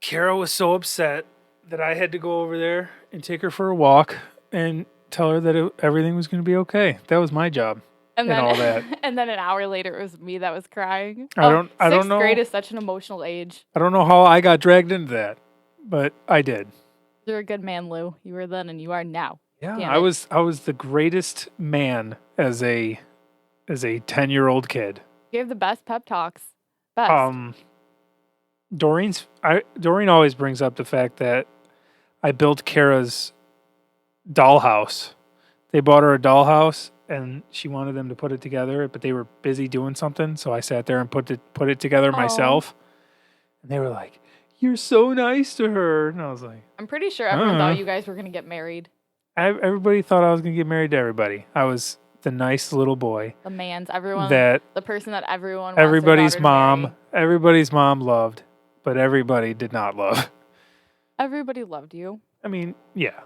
Kara was so upset that I had to go over there and take her for a walk and tell her that everything was going to be okay. That was my job. And all that. And then an hour later, it was me that was crying. I don't know. 6th grade is such an emotional age. I don't know how I got dragged into that, but I did. You're a good man, Lou. You were then and you are now. Yeah, I was the greatest man as a 10-year-old kid. You gave the best pep talks. Best. Doreen always brings up the fact that I built Kara's dollhouse. They bought her a dollhouse, and she wanted them to put it together, but they were busy doing something, so I sat there and put it together myself. And they were like, "You're so nice to her," and I was like, "I'm pretty sure everyone thought you guys were gonna get married." Everybody thought I was gonna get married to everybody. I was the nice little boy. The person that everyone. Everybody's mom loved. But everybody did not love. Everybody loved you. I mean, yeah.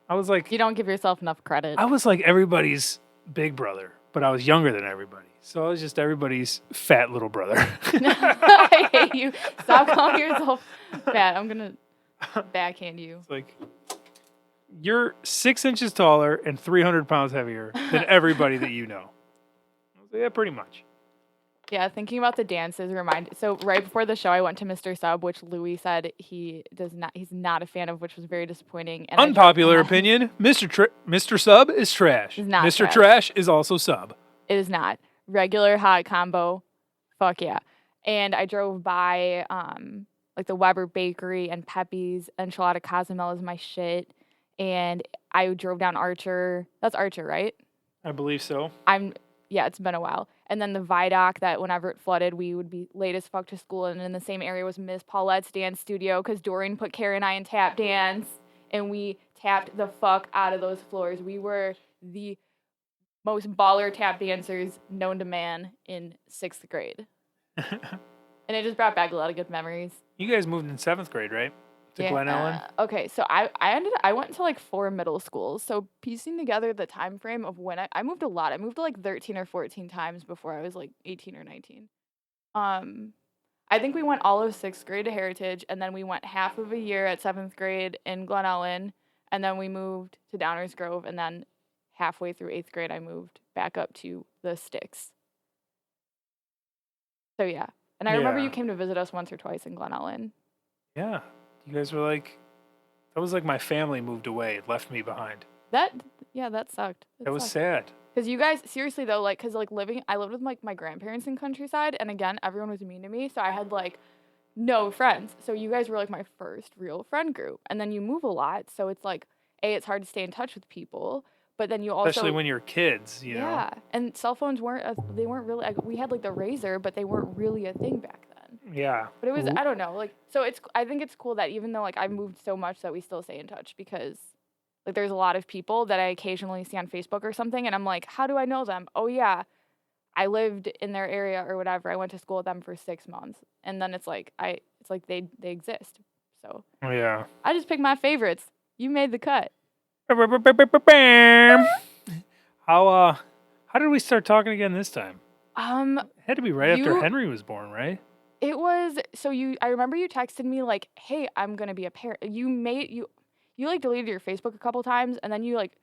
I was like... You don't give yourself enough credit. I was like everybody's big brother, but I was younger than everybody. So I was just everybody's fat little brother. I hate you. Stop calling yourself fat. I'm going to backhand you. It's like, you're 6 inches taller and 300 pounds heavier than everybody that you know. I was like, yeah, pretty much. Yeah, thinking about the dances so right before the show I went to Mr. Sub, which Louis said he's not a fan of, which was very disappointing. And unpopular opinion, Mr. Sub is trash. He's not Mr. Trash is also sub. It is not. Regular hot combo. Fuck yeah. And I drove by like the Weber Bakery and Pepe's. Enchilada Cozumel is my shit. And I drove down Archer. That's Archer, right? I believe so. Yeah, it's been a while. And then the Vidoc, that whenever it flooded, we would be late as fuck to school. And in the same area was Miss Paulette's dance studio because Doreen put Kara and I in tap dance. And we tapped the fuck out of those floors. We were the most baller tap dancers known to man in 6th grade. And it just brought back a lot of good memories. You guys moved in 7th grade, right? to Glen Ellen? Okay, so I went to like 4 middle schools. So piecing together the time frame of when I moved a lot. I moved like 13 or 14 times before I was like 18 or 19. Um, I think we went all of 6th grade to Heritage, and then we went half of a year at 7th grade in Glen Ellen, and then we moved to Downers Grove, and then halfway through 8th grade I moved back up to the Sticks. So yeah. And I remember you came to visit us once or twice in Glen Ellen. Yeah. You guys were like, that was like my family moved away, it left me behind. That sucked. That was sad. Because you guys, seriously though, like, because like I lived with like my grandparents in countryside, and again, everyone was mean to me, so I had like no friends. So you guys were like my first real friend group, and then you move a lot, so it's like it's hard to stay in touch with people, but then you also, especially when you're kids, you know. Yeah, and cell phones weren't they weren't really like, we had like the Razor, but they weren't really a thing back then. Yeah. But it was, I don't know, like, so I think it's cool that even though like I moved so much that we still stay in touch, because like there's a lot of people that I occasionally see on Facebook or something, and I'm like, how do I know them? Oh yeah, I lived in their area or whatever. I went to school with them for 6 months, and then it's like they exist. So yeah, I just picked my favorites. You made the cut. How did we start talking again this time? It had to be right after Henry was born, right? It was, so I remember you texted me like, hey, I'm gonna be a parent. You like deleted your Facebook a couple times, and then you like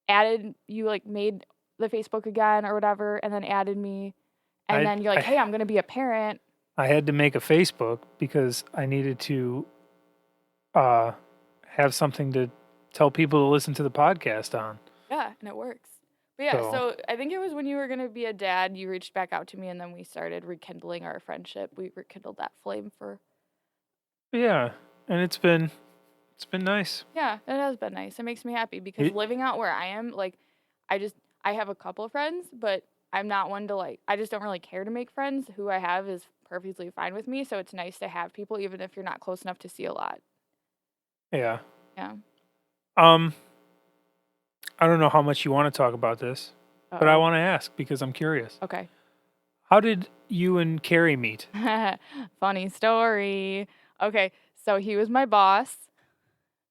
made the Facebook again or whatever, and then added me, and then you're like, hey, I'm gonna be a parent. I had to make a Facebook because I needed to have something to tell people to listen to the podcast on. Yeah, and it works. But yeah, so I think it was when you were gonna be a dad, you reached back out to me, and then we started rekindling our friendship. We rekindled that flame for. Yeah, and it's been nice. Yeah, it has been nice. It makes me happy because living out where I am, like, I have a couple of friends, but I'm not one to like, I just don't really care to make friends. Who I have is perfectly fine with me, so it's nice to have people even if you're not close enough to see a lot. Yeah. Yeah. I don't know how much you want to talk about this, but I want to ask because I'm curious. Okay. How did you and Carrie meet? Funny story. Okay, so he was my boss.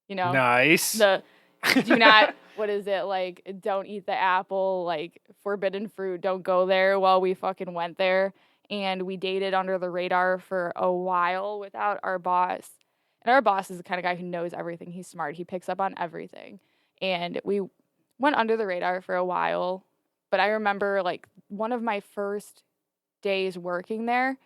You know. Nice. Do not, what is it, like, don't eat the apple, like, forbidden fruit, don't go there. Well, we fucking went there, and we dated under the radar for a while without our boss. And our boss is the kind of guy who knows everything. He's smart. He picks up on everything. And we went under the radar for a while. But I remember, like, one of my first days working there,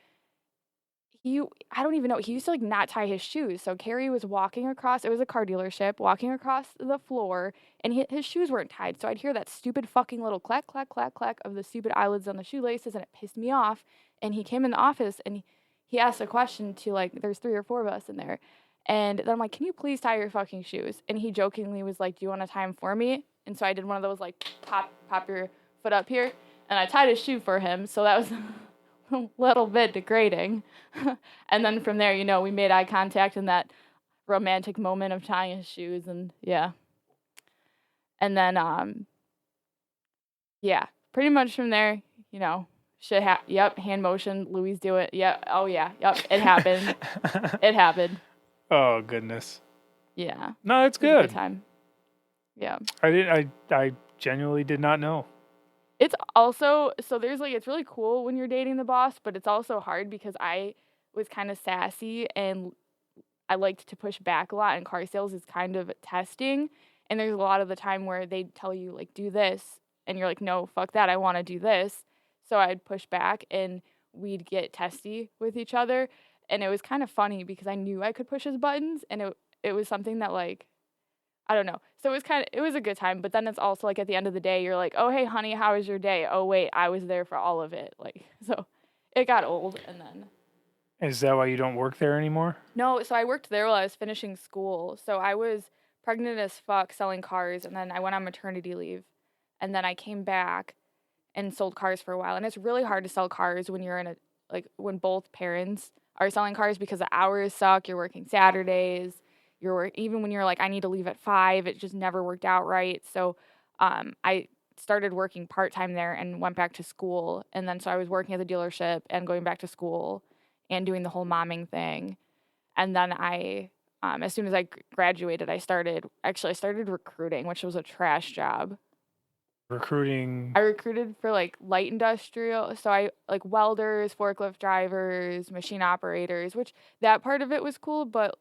I don't even know, he used to, like, not tie his shoes. So Carrie was walking across, it was a car dealership, walking across the floor, and his shoes weren't tied. So I'd hear that stupid fucking little clack, clack, clack, clack of the stupid eyelids on the shoelaces, and it pissed me off. And he came in the office, and he asked a question to, like, there's 3 or 4 of us in there. And then I'm like, can you please tie your fucking shoes? And he jokingly was like, do you want to tie them for me? And so I did one of those, like, pop your foot up here. And I tied his shoe for him. So that was a little bit degrading. And then from there, we made eye contact in that romantic moment of tying his shoes. And yeah. And then, yeah, pretty much from there, yep, hand motion, Louis do it. Yep, oh yeah, yep, it happened. It happened. Oh goodness. Yeah. No, it's good. Good time. Yeah. I genuinely did not know. It's also, so there's like, it's really cool when you're dating the boss, but it's also hard because I was kind of sassy and I liked to push back a lot, and car sales is kind of testing. And there's a lot of the time where they tell you, like, do this, and you're like, no, fuck that, I want to do this. So I'd push back and we'd get testy with each other. And it was kind of funny because I knew I could push his buttons, and it was something that, like, I don't know. So it was a good time, but then it's also like at the end of the day, you're like, oh, hey, honey, how was your day? Oh, wait, I was there for all of it. Like, so it got old, and then. Is that why you don't work there anymore? No, so I worked there while I was finishing school. So I was pregnant as fuck selling cars, and then I went on maternity leave, and then I came back and sold cars for a while. And it's really hard to sell cars when you're when both parents are selling cars because the hours suck. You're working Saturdays. Even when you're like, I need to leave at 5, it just never worked out right. So I started working part-time there and went back to school. And then so I was working at the dealership and going back to school and doing the whole momming thing. And then I as soon as I graduated, I started recruiting, which was a trash job. Recruiting. I recruited for like light industrial, so I like welders, forklift drivers, machine operators, which that part of it was cool, but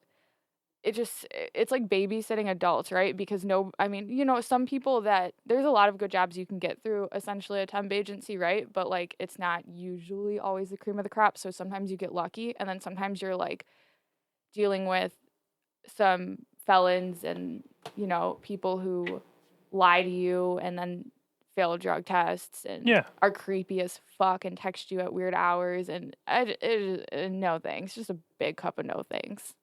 it's like babysitting adults, right? Because I mean, some people that there's a lot of good jobs you can get through essentially a temp agency, right? But like it's not usually always the cream of the crop, so sometimes you get lucky, and then sometimes you're like dealing with some felons and people who lie to you and then fail drug tests and Yeah. are creepy as fuck and text you at weird hours, and no thanks, just a big cup of no thanks.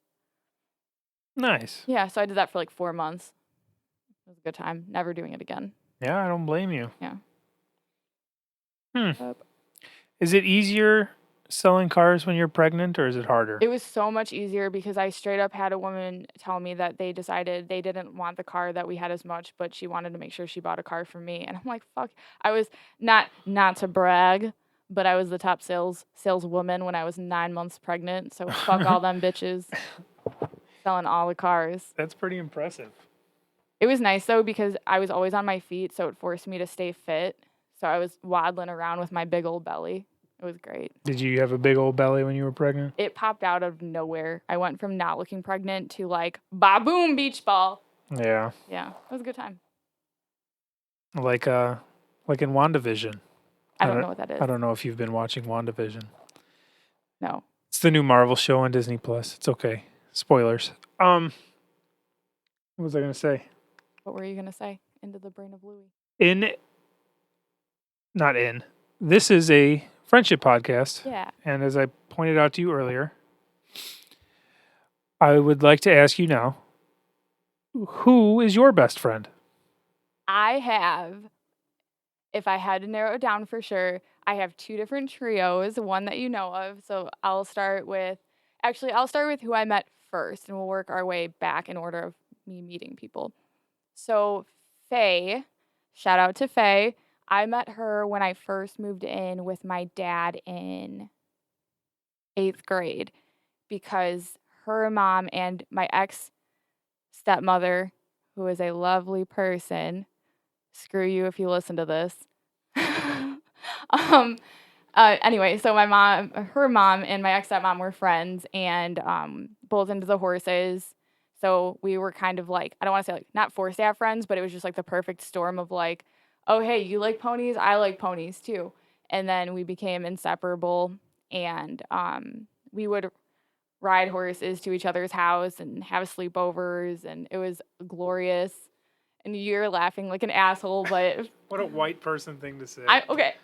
Nice. Yeah, so I did that for like 4 months. It was a good time. Never doing it again. Yeah, I don't blame you. Yeah. Is it easier selling cars when you're pregnant, or is it harder? It was so much easier because I straight up had a woman tell me that they decided they didn't want the car that we had as much, but she wanted to make sure she bought a car for me. And I'm like, fuck. I was not to brag, but I was the top saleswoman when I was 9 months pregnant. So fuck all them bitches selling all the cars. That's pretty impressive. It was nice though because I was always on my feet, so it forced me to stay fit. So I was waddling around with my big old belly. It was great. Did you have a big old belly when you were pregnant? It popped out of nowhere. I went from not looking pregnant to like, ba-boom, beach ball. Yeah. Yeah, it was a good time. Like in WandaVision. I don't know what that is. I don't know if you've been watching WandaVision. No. It's the new Marvel show on Disney Plus. It's okay. Spoilers. What was I going to say? What were you going to say? Into the brain of Louie. This is a friendship podcast. Yeah. And as I pointed out to you earlier, I would like to ask you now, who is your best friend? If I had to narrow it down for sure, I have 2 different trios, one that you know of. So I'll start with who I met first, and we'll work our way back in order of me meeting people. So Faye, shout out to Faye. I met her when I first moved in with my dad in 8th grade because her mom and my ex-stepmother, who is a lovely person, screw you if you listen to this. Anyway, so her mom and my ex-stepmom were friends and both into the horses. So we were kind of like, I don't want to say like not forced to have friends, but it was just like the perfect storm of like, oh, hey, you like ponies? I like ponies too. And then we became inseparable, and we would ride horses to each other's house and have sleepovers, and it was glorious. And you're laughing like an asshole, but What a white person thing to say. Okay.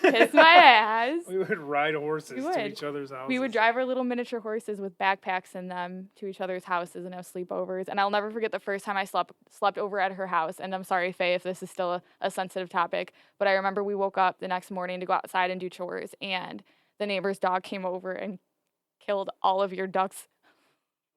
Kiss my ass. We would ride horses to each other's houses. We would drive our little miniature horses with backpacks in them to each other's houses and have sleepovers. And I'll never forget the first time I slept over at her house. And I'm sorry, Faye, if this is still a sensitive topic, but I remember we woke up the next morning to go outside and do chores, and the neighbor's dog came over and killed all of your ducks.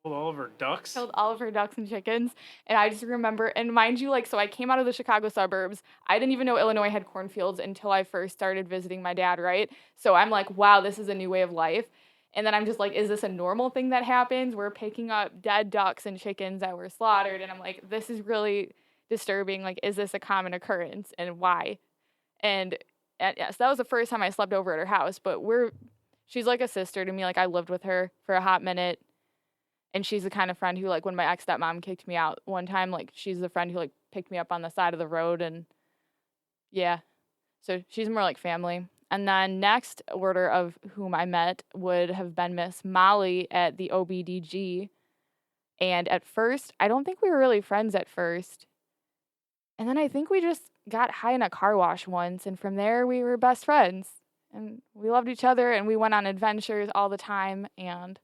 Killed all of her ducks? Killed all of her ducks and chickens. And I just remember, and mind you, like, so I came out of the Chicago suburbs. I didn't even know Illinois had cornfields until I first started visiting my dad, right? So I'm like, wow, this is a new way of life. And then I'm just like, is this a normal thing that happens? We're picking up dead ducks and chickens that were slaughtered. And I'm like, this is really disturbing. Like, is this a common occurrence, and why? And yeah, so that was the first time I slept over at her house. But she's like a sister to me. Like, I lived with her for a hot minute. And she's the kind of friend who, like, when my ex-stepmom kicked me out one time, like, she's the friend who, like, picked me up on the side of the road. And, yeah. So she's more like family. And then next order of whom I met would have been Miss Molly at the OBDG. And at first, I don't think we were really friends at first. And then I think we just got high in a car wash once. And from there, we were best friends. And we loved each other. And we went on adventures all the time. And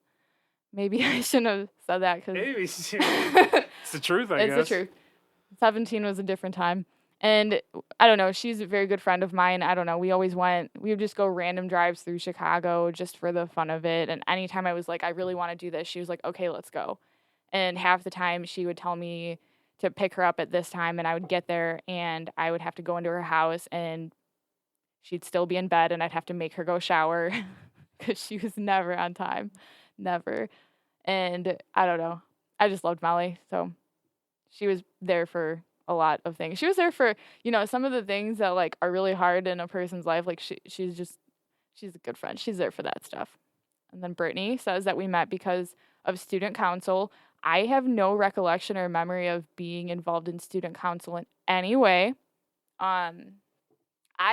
maybe I shouldn't have said that. Maybe. It's the truth, I guess. It's the truth. 17 was a different time. And I don't know, she's a very good friend of mine. I don't know, we would just go random drives through Chicago just for the fun of it. And anytime I was like, I really want to do this, she was like, okay, let's go. And half the time she would tell me to pick her up at this time, and I would get there and I would have to go into her house and she'd still be in bed and I'd have to make her go shower because she was never on time. Never. And I don't know. I just loved Molly. So she was there for a lot of things. She was there for, some of the things that like are really hard in a person's life. Like she's a good friend. She's there for that stuff. And then Brittany says that we met because of student council. I have no recollection or memory of being involved in student council in any way. I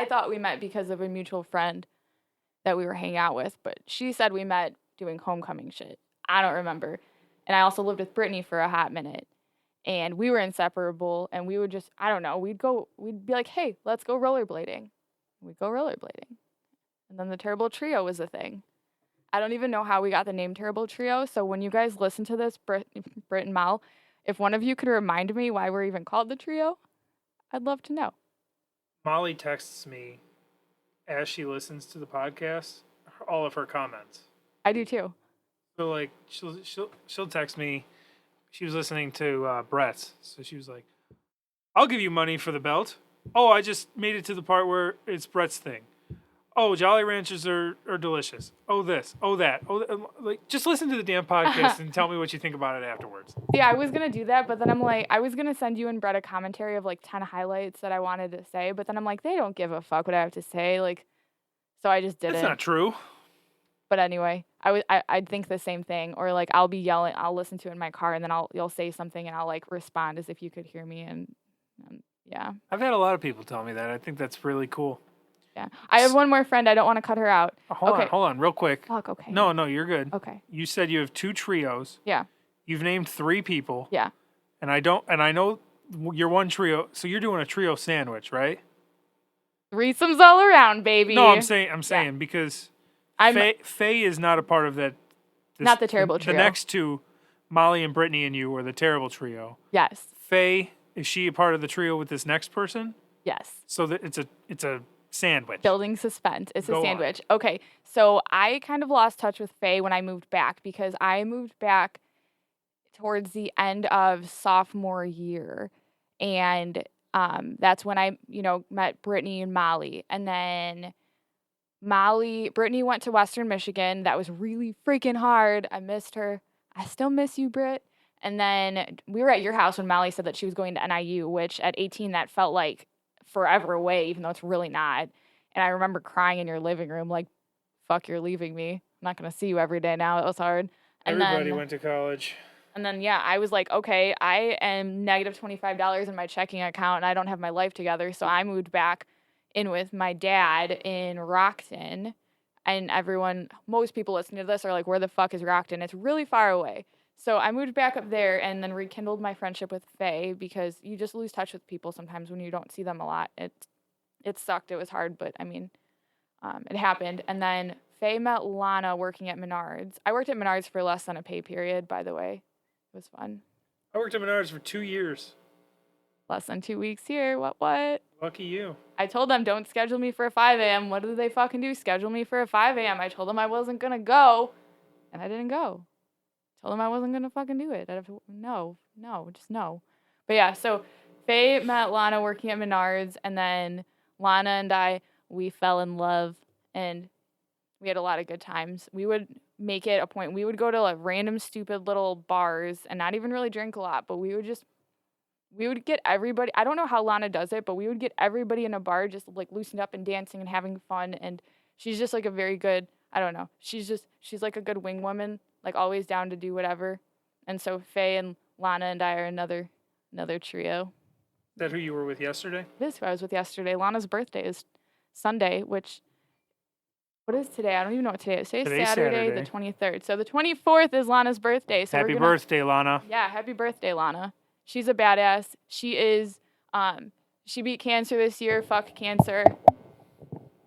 thought we met because of a mutual friend that we were hanging out with, but she said we met doing homecoming shit. I don't remember. And I also lived with Brittany for a hot minute. And we were inseparable, and we would just, I don't know, we'd be like, hey, let's go rollerblading. We'd go rollerblading. And then the Terrible Trio was a thing. I don't even know how we got the name Terrible Trio, so when you guys listen to this, Britt and Mal, if one of you could remind me why we're even called the Trio, I'd love to know. Molly texts me as she listens to the podcast all of her comments. I do too. So like she'll text me. She was listening to Brett's, so she was like, "I'll give you money for the belt." Oh, I just made it to the part where it's Brett's thing. Oh, Jolly Ranchers are delicious. Oh, this. Oh, that. Oh, like just listen to the damn podcast and tell me what you think about it afterwards. Yeah, I was gonna do that, but then I'm like, I was gonna send you and Brett a commentary of like 10 highlights that I wanted to say, but then I'm like, they don't give a fuck what I have to say, like, so I just did it. That's not true. But anyway, I'd think the same thing, or like I'll be yelling, I'll listen to it in my car, and then you'll say something, and I'll like respond as if you could hear me, and yeah. I've had a lot of people tell me that. I think that's really cool. Yeah, I have one more friend. I don't want to cut her out. Hold on, real quick. Fuck, okay. No, you're good. Okay. You said you have 2 trios. Yeah. You've named 3 people. Yeah. And I know you're one trio, so you're doing a trio sandwich, right? Threesomes all around, baby. No, I'm saying because Faye is not a part of that. Not the Terrible Trio. The next 2, Molly and Brittany and you, are the Terrible Trio. Yes. Faye, is she a part of the trio with this next person? Yes. So that it's a sandwich. Building suspense. It's a sandwich. On. Okay, so I kind of lost touch with Faye when I moved back because I moved back towards the end of sophomore year, and that's when I met Brittany and Molly, and then Brittany went to Western Michigan. That was really freaking hard. I missed her. I still miss you, Britt. And then we were at your house when Molly said that she was going to NIU, which at 18 that felt like forever away, even though it's really not. And I remember crying in your living room like, fuck, you're leaving me. I'm not going to see you every day now. It was hard. And everybody went to college. And then, yeah, I was like, okay, I am negative $25 in my checking account and I don't have my life together. So I moved back in with my dad in Rockton. And most people listening to this are like, where the fuck is Rockton? It's really far away. So I moved back up there and then rekindled my friendship with Faye because you just lose touch with people sometimes when you don't see them a lot. It sucked. It was hard, but I mean, it happened. And then Faye met Lana working at Menards. I worked at Menards for less than a pay period, by the way. It was fun. I worked at Menards for 2 years. Less than 2 weeks here. What? Lucky you. I told them, don't schedule me for a 5 a.m. What did they fucking do? Schedule me for a 5 a.m. I told them I wasn't going to go, and I didn't go. Told them I wasn't going to fucking do it. No, just no. But yeah, so Faye met Lana working at Menards, and then Lana and we fell in love, and we had a lot of good times. We would make it a point. We would go to like random stupid little bars and not even really drink a lot, but we would get everybody. I don't know how Lana does it, but we would get everybody in a bar just like loosened up and dancing and having fun. And she's just like a very good, I don't know. She's like a good wing woman, like always down to do whatever. And so Faye and Lana and I are another trio. Is that who you were with yesterday? It is who I was with yesterday. Lana's birthday is Sunday, what is today? I don't even know what today is. Today's Saturday, the 23rd. So the 24th is Lana's birthday. So happy birthday, Lana. Yeah, happy birthday, Lana. She's a badass. She is, she beat cancer this year. Fuck cancer.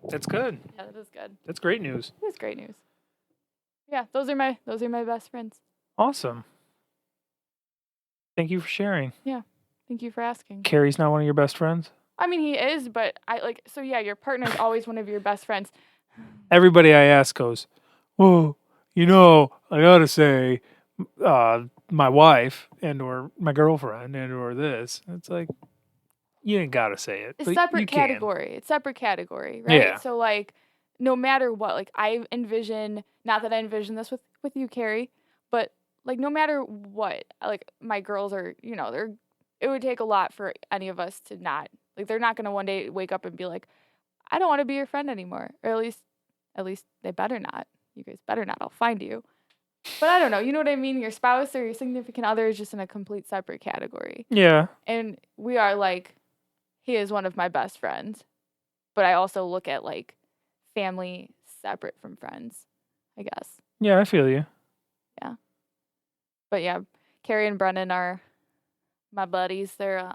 That's good. Yeah, that is good. That's great news. It is great news. Yeah, those are my best friends. Awesome. Thank you for sharing. Yeah, thank you for asking. Carrie's not one of your best friends? I mean, he is, but your partner is always one of your best friends. Everybody I ask goes, well, I gotta say, my wife and or my girlfriend and or this. It's like, you ain't gotta say it. It's separate category. It's separate category, right? Yeah. So like, no matter what, like I envision, not that I envision this with you, Carrie, but like no matter what, like my girls are, it would take a lot for any of us to not, like they're not going to one day wake up and be like, I don't want to be your friend anymore. Or at least they better not. You guys better not. I'll find you. But I don't know. You know what I mean? Your spouse or your significant other is just in a complete separate category. Yeah. And we are like, he is one of my best friends. But I also look at like family separate from friends, I guess. Yeah, I feel you. Yeah. But yeah, Carrie and Brennan are my buddies. They're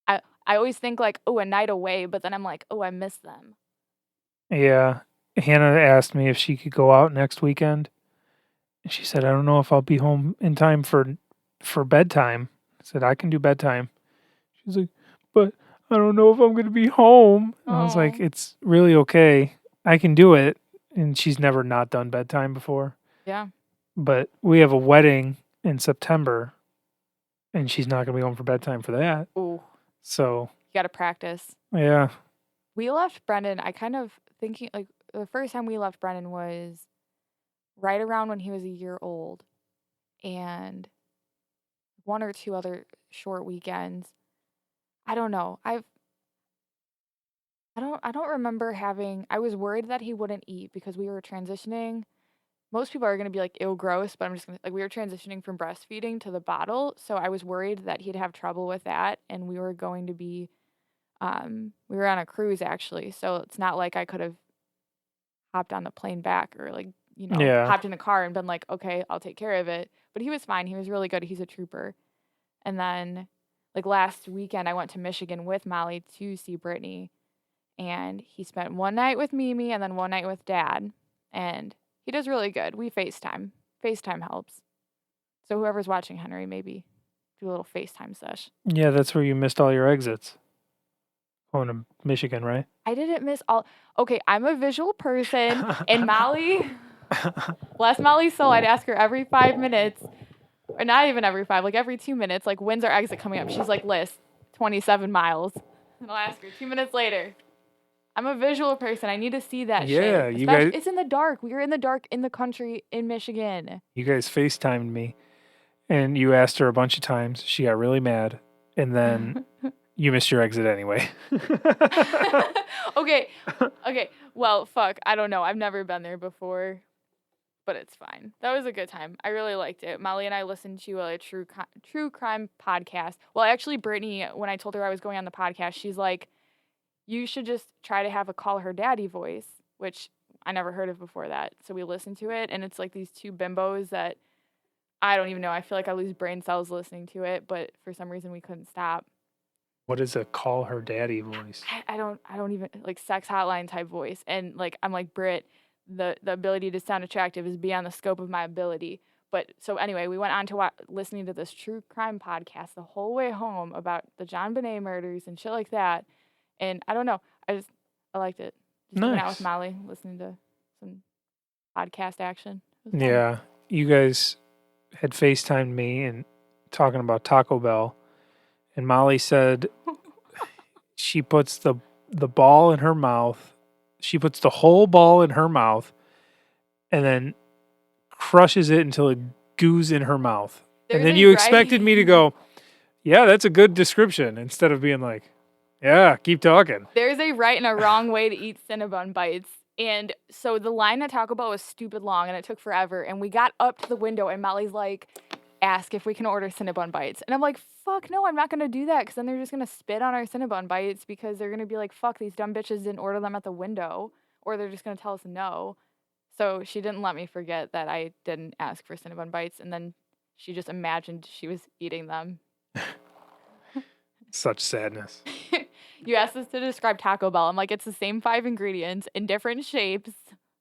I always think like, oh, a night away, but then I'm like, oh, I miss them. Yeah. Hannah asked me if she could go out next weekend. And she said, I don't know if I'll be home in time for bedtime. I said, I can do bedtime. She's like, but I don't know if I'm going to be home. And I was like, it's really okay. I can do it. And she's never not done bedtime before. Yeah. But we have a wedding in September, and she's not going to be home for bedtime for that. Ooh. So You got to practice. Yeah. We left Brendan, I kind of thinking, like, the first time we left Brendan was right around when he was a year old. And one or two other short weekends. I don't know. I don't remember having, I was worried that he wouldn't eat because we were transitioning. Most people are going to be like, ew, gross, but I'm just going to, like, we were transitioning from breastfeeding to the bottle. So I was worried that he'd have trouble with that. And we were going to be, we were on a cruise actually. So it's not like I could have hopped on the plane back or like, hopped in the car and been like, okay, I'll take care of it. But he was fine. He was really good. He's a trooper. And then, like, last weekend, I went to Michigan with Molly to see Brittany. And he spent one night with Mimi and then one night with Dad. And he does really good. We FaceTime. FaceTime helps. So whoever's watching Henry, maybe do a little FaceTime sesh. Yeah, that's where you missed all your exits. Going to Michigan, right? I didn't miss all. Okay, I'm a visual person. And Molly, bless Molly's soul, I'd ask her every 5 minutes. Or not even every 5, like every 2 minutes, like, when's our exit coming up? She's like, Liz, 27 miles. And I'll ask her 2 minutes later. I'm a visual person. I need to see that shit. Yeah, you guys. It's in the dark. We were in the dark in the country in Michigan. You guys FaceTimed me, and you asked her a bunch of times. She got really mad, and then you missed your exit anyway. Okay. Well, fuck. I don't know. I've never been there before, but it's fine. That was a good time. I really liked it. Molly and I listened to a true crime podcast. Well, actually, Brittany, when I told her I was going on the podcast, she's like, you should just try to have a call her daddy voice, which I never heard of before that. So we listened to it, and it's like these two bimbos that I don't even know. I feel like I lose brain cells listening to it, but for some reason we couldn't stop. What is a call her daddy voice? I don't even, like, sex hotline type voice. And like, I'm like, Britt, the ability to sound attractive is beyond the scope of my ability. But so anyway, we went on to listening to this true crime podcast the whole way home about the John Bonet murders and shit like that. And I don't know. I liked it. Just hanging out with Molly, listening to some podcast action. Yeah. You guys had FaceTimed me and talking about Taco Bell. And Molly said she puts the ball in her mouth. She puts the whole ball in her mouth and then crushes it until it goos in her mouth. And then you expected me to go, yeah, that's a good description, instead of being like, yeah, keep talking. There's a right and a wrong way to eat Cinnabon bites. And so the line at Taco Bell was stupid long, and it took forever. And we got up to the window, and Molly's like, ask if we can order Cinnabon bites. And I'm like, fuck no, I'm not going to do that, because then they're just going to spit on our Cinnabon bites, because they're going to be like, fuck, these dumb bitches didn't order them at the window. Or they're just going to tell us no. So she didn't let me forget that I didn't ask for Cinnabon bites. And then she just imagined she was eating them. Such sadness. You asked us to describe Taco Bell. I'm like, it's the same 5 ingredients in different shapes,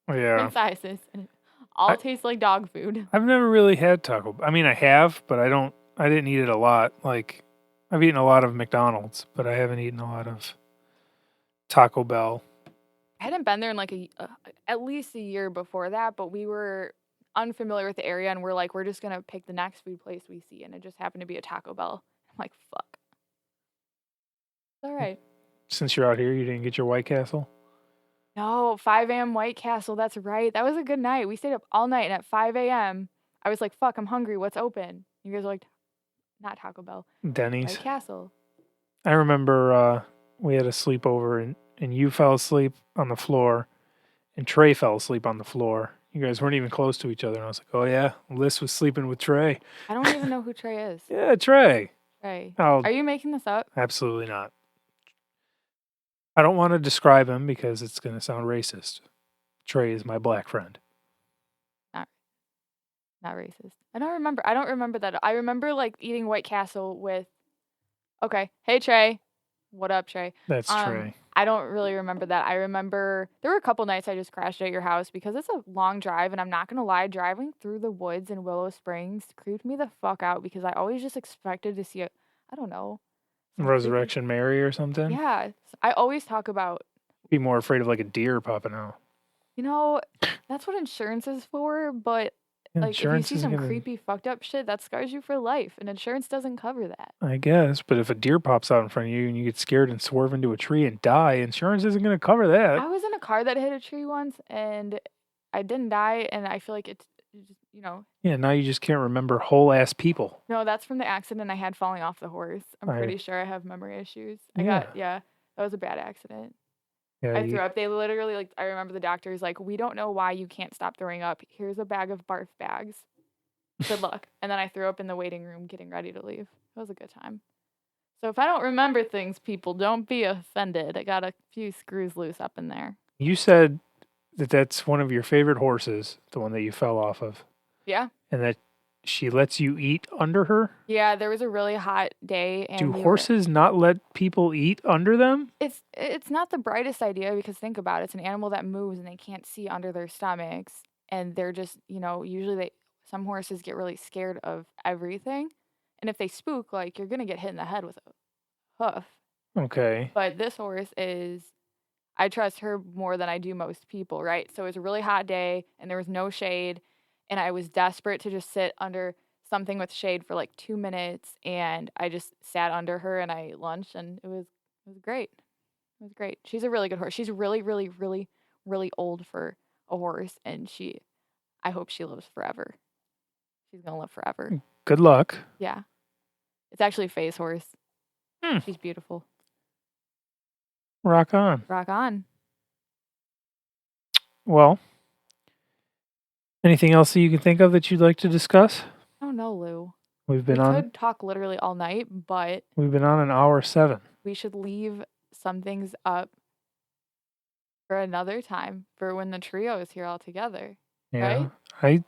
different sizes, and it all tastes like dog food. I've never really had Taco Bell. I mean, I have, but I didn't eat it a lot. Like, I've eaten a lot of McDonald's, but I haven't eaten a lot of Taco Bell. I hadn't been there in like at least a year before that, but we were unfamiliar with the area, and we're like, we're just going to pick the next food place we see, and it just happened to be a Taco Bell. I'm like, fuck. All right. Since you're out here, you didn't get your White Castle? No, 5 a.m. White Castle. That's right. That was a good night. We stayed up all night, and at 5 a.m., I was like, fuck, I'm hungry. What's open? You guys were like, not Taco Bell, Denny's. White Castle. I remember we had a sleepover and you fell asleep on the floor and Trey fell asleep on the floor. You guys weren't even close to each other. And I was like, oh, yeah, Liz was sleeping with Trey. I don't even know who Trey is. Yeah, Trey. Trey. Oh, Are you making this up? absolutely not. I don't want to describe him because it's going to sound racist. Trey is my black friend. Not racist. I don't remember that. I remember like eating White Castle with, okay, hey Trey. What up, Trey? That's Trey. I don't really remember that. I remember there were a couple nights I just crashed at your house because it's a long drive, and I'm not gonna lie, driving through the woods in Willow Springs creeped me the fuck out because I always just expected to see I don't know. Resurrection Mary or something? Yeah. I always talk about. Be more afraid of like a deer popping out. You know, that's what insurance is for, but like, if you see some creepy, fucked up shit, that scars you for life, and insurance doesn't cover that. I guess, but if a deer pops out in front of you and you get scared and swerve into a tree and die, insurance isn't going to cover that. I was in a car that hit a tree once, and I didn't die, and I feel like it's just, Yeah, now you just can't remember whole-ass people. No, that's from the accident I had falling off the horse. I'm pretty sure I have memory issues. That was a bad accident. Yeah, I threw up. They literally, like, I remember the doctors, like, we don't know why you can't stop throwing up. Here's a bag of barf bags. Good luck. And then I threw up in the waiting room getting ready to leave. It was a good time. So if I don't remember things, people, don't be offended. I got a few screws loose up in there. You said that that's one of your favorite horses, the one that you fell off of. Yeah. And that she lets you eat under her? Yeah, there was a really hot day. And do horses not let people eat under them? It's not the brightest idea because think about it. It's an animal that moves and they can't see under their stomachs. And they're just, usually some horses get really scared of everything. And if they spook, like, you're going to get hit in the head with a hoof. Okay. But this horse I trust her more than I do most people, right? So it was a really hot day and there was no shade. And I was desperate to just sit under something with shade for like 2 minutes. And I just sat under her and I ate lunch and it was great. It was great. She's a really good horse. She's really, really, really, really old for a horse. And I hope she lives forever. She's going to live forever. Good luck. Yeah. It's actually Faye's horse. She's beautiful. Rock on. Rock on. Well, anything else that you can think of that you'd like to discuss? I don't know, Lou. We could talk literally all night, but we've been on an hour 7. We should leave some things up for another time for when the trio is here all together. Yeah. Right?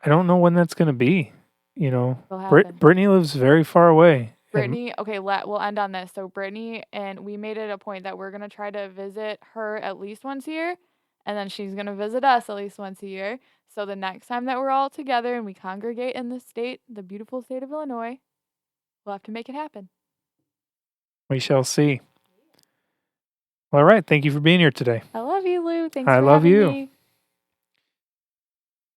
I don't know when that's going to be. Brittany lives very far away. Brittany, okay, we'll end on this. So Brittany, and we made it a point that we're going to try to visit her at least once a year, and then she's going to visit us at least once a year. So the next time that we're all together and we congregate in the beautiful state of Illinois, we'll have to make it happen. We shall see. All right. Thank you for being here today. I love you, Lou. Thanks for having me. I love you.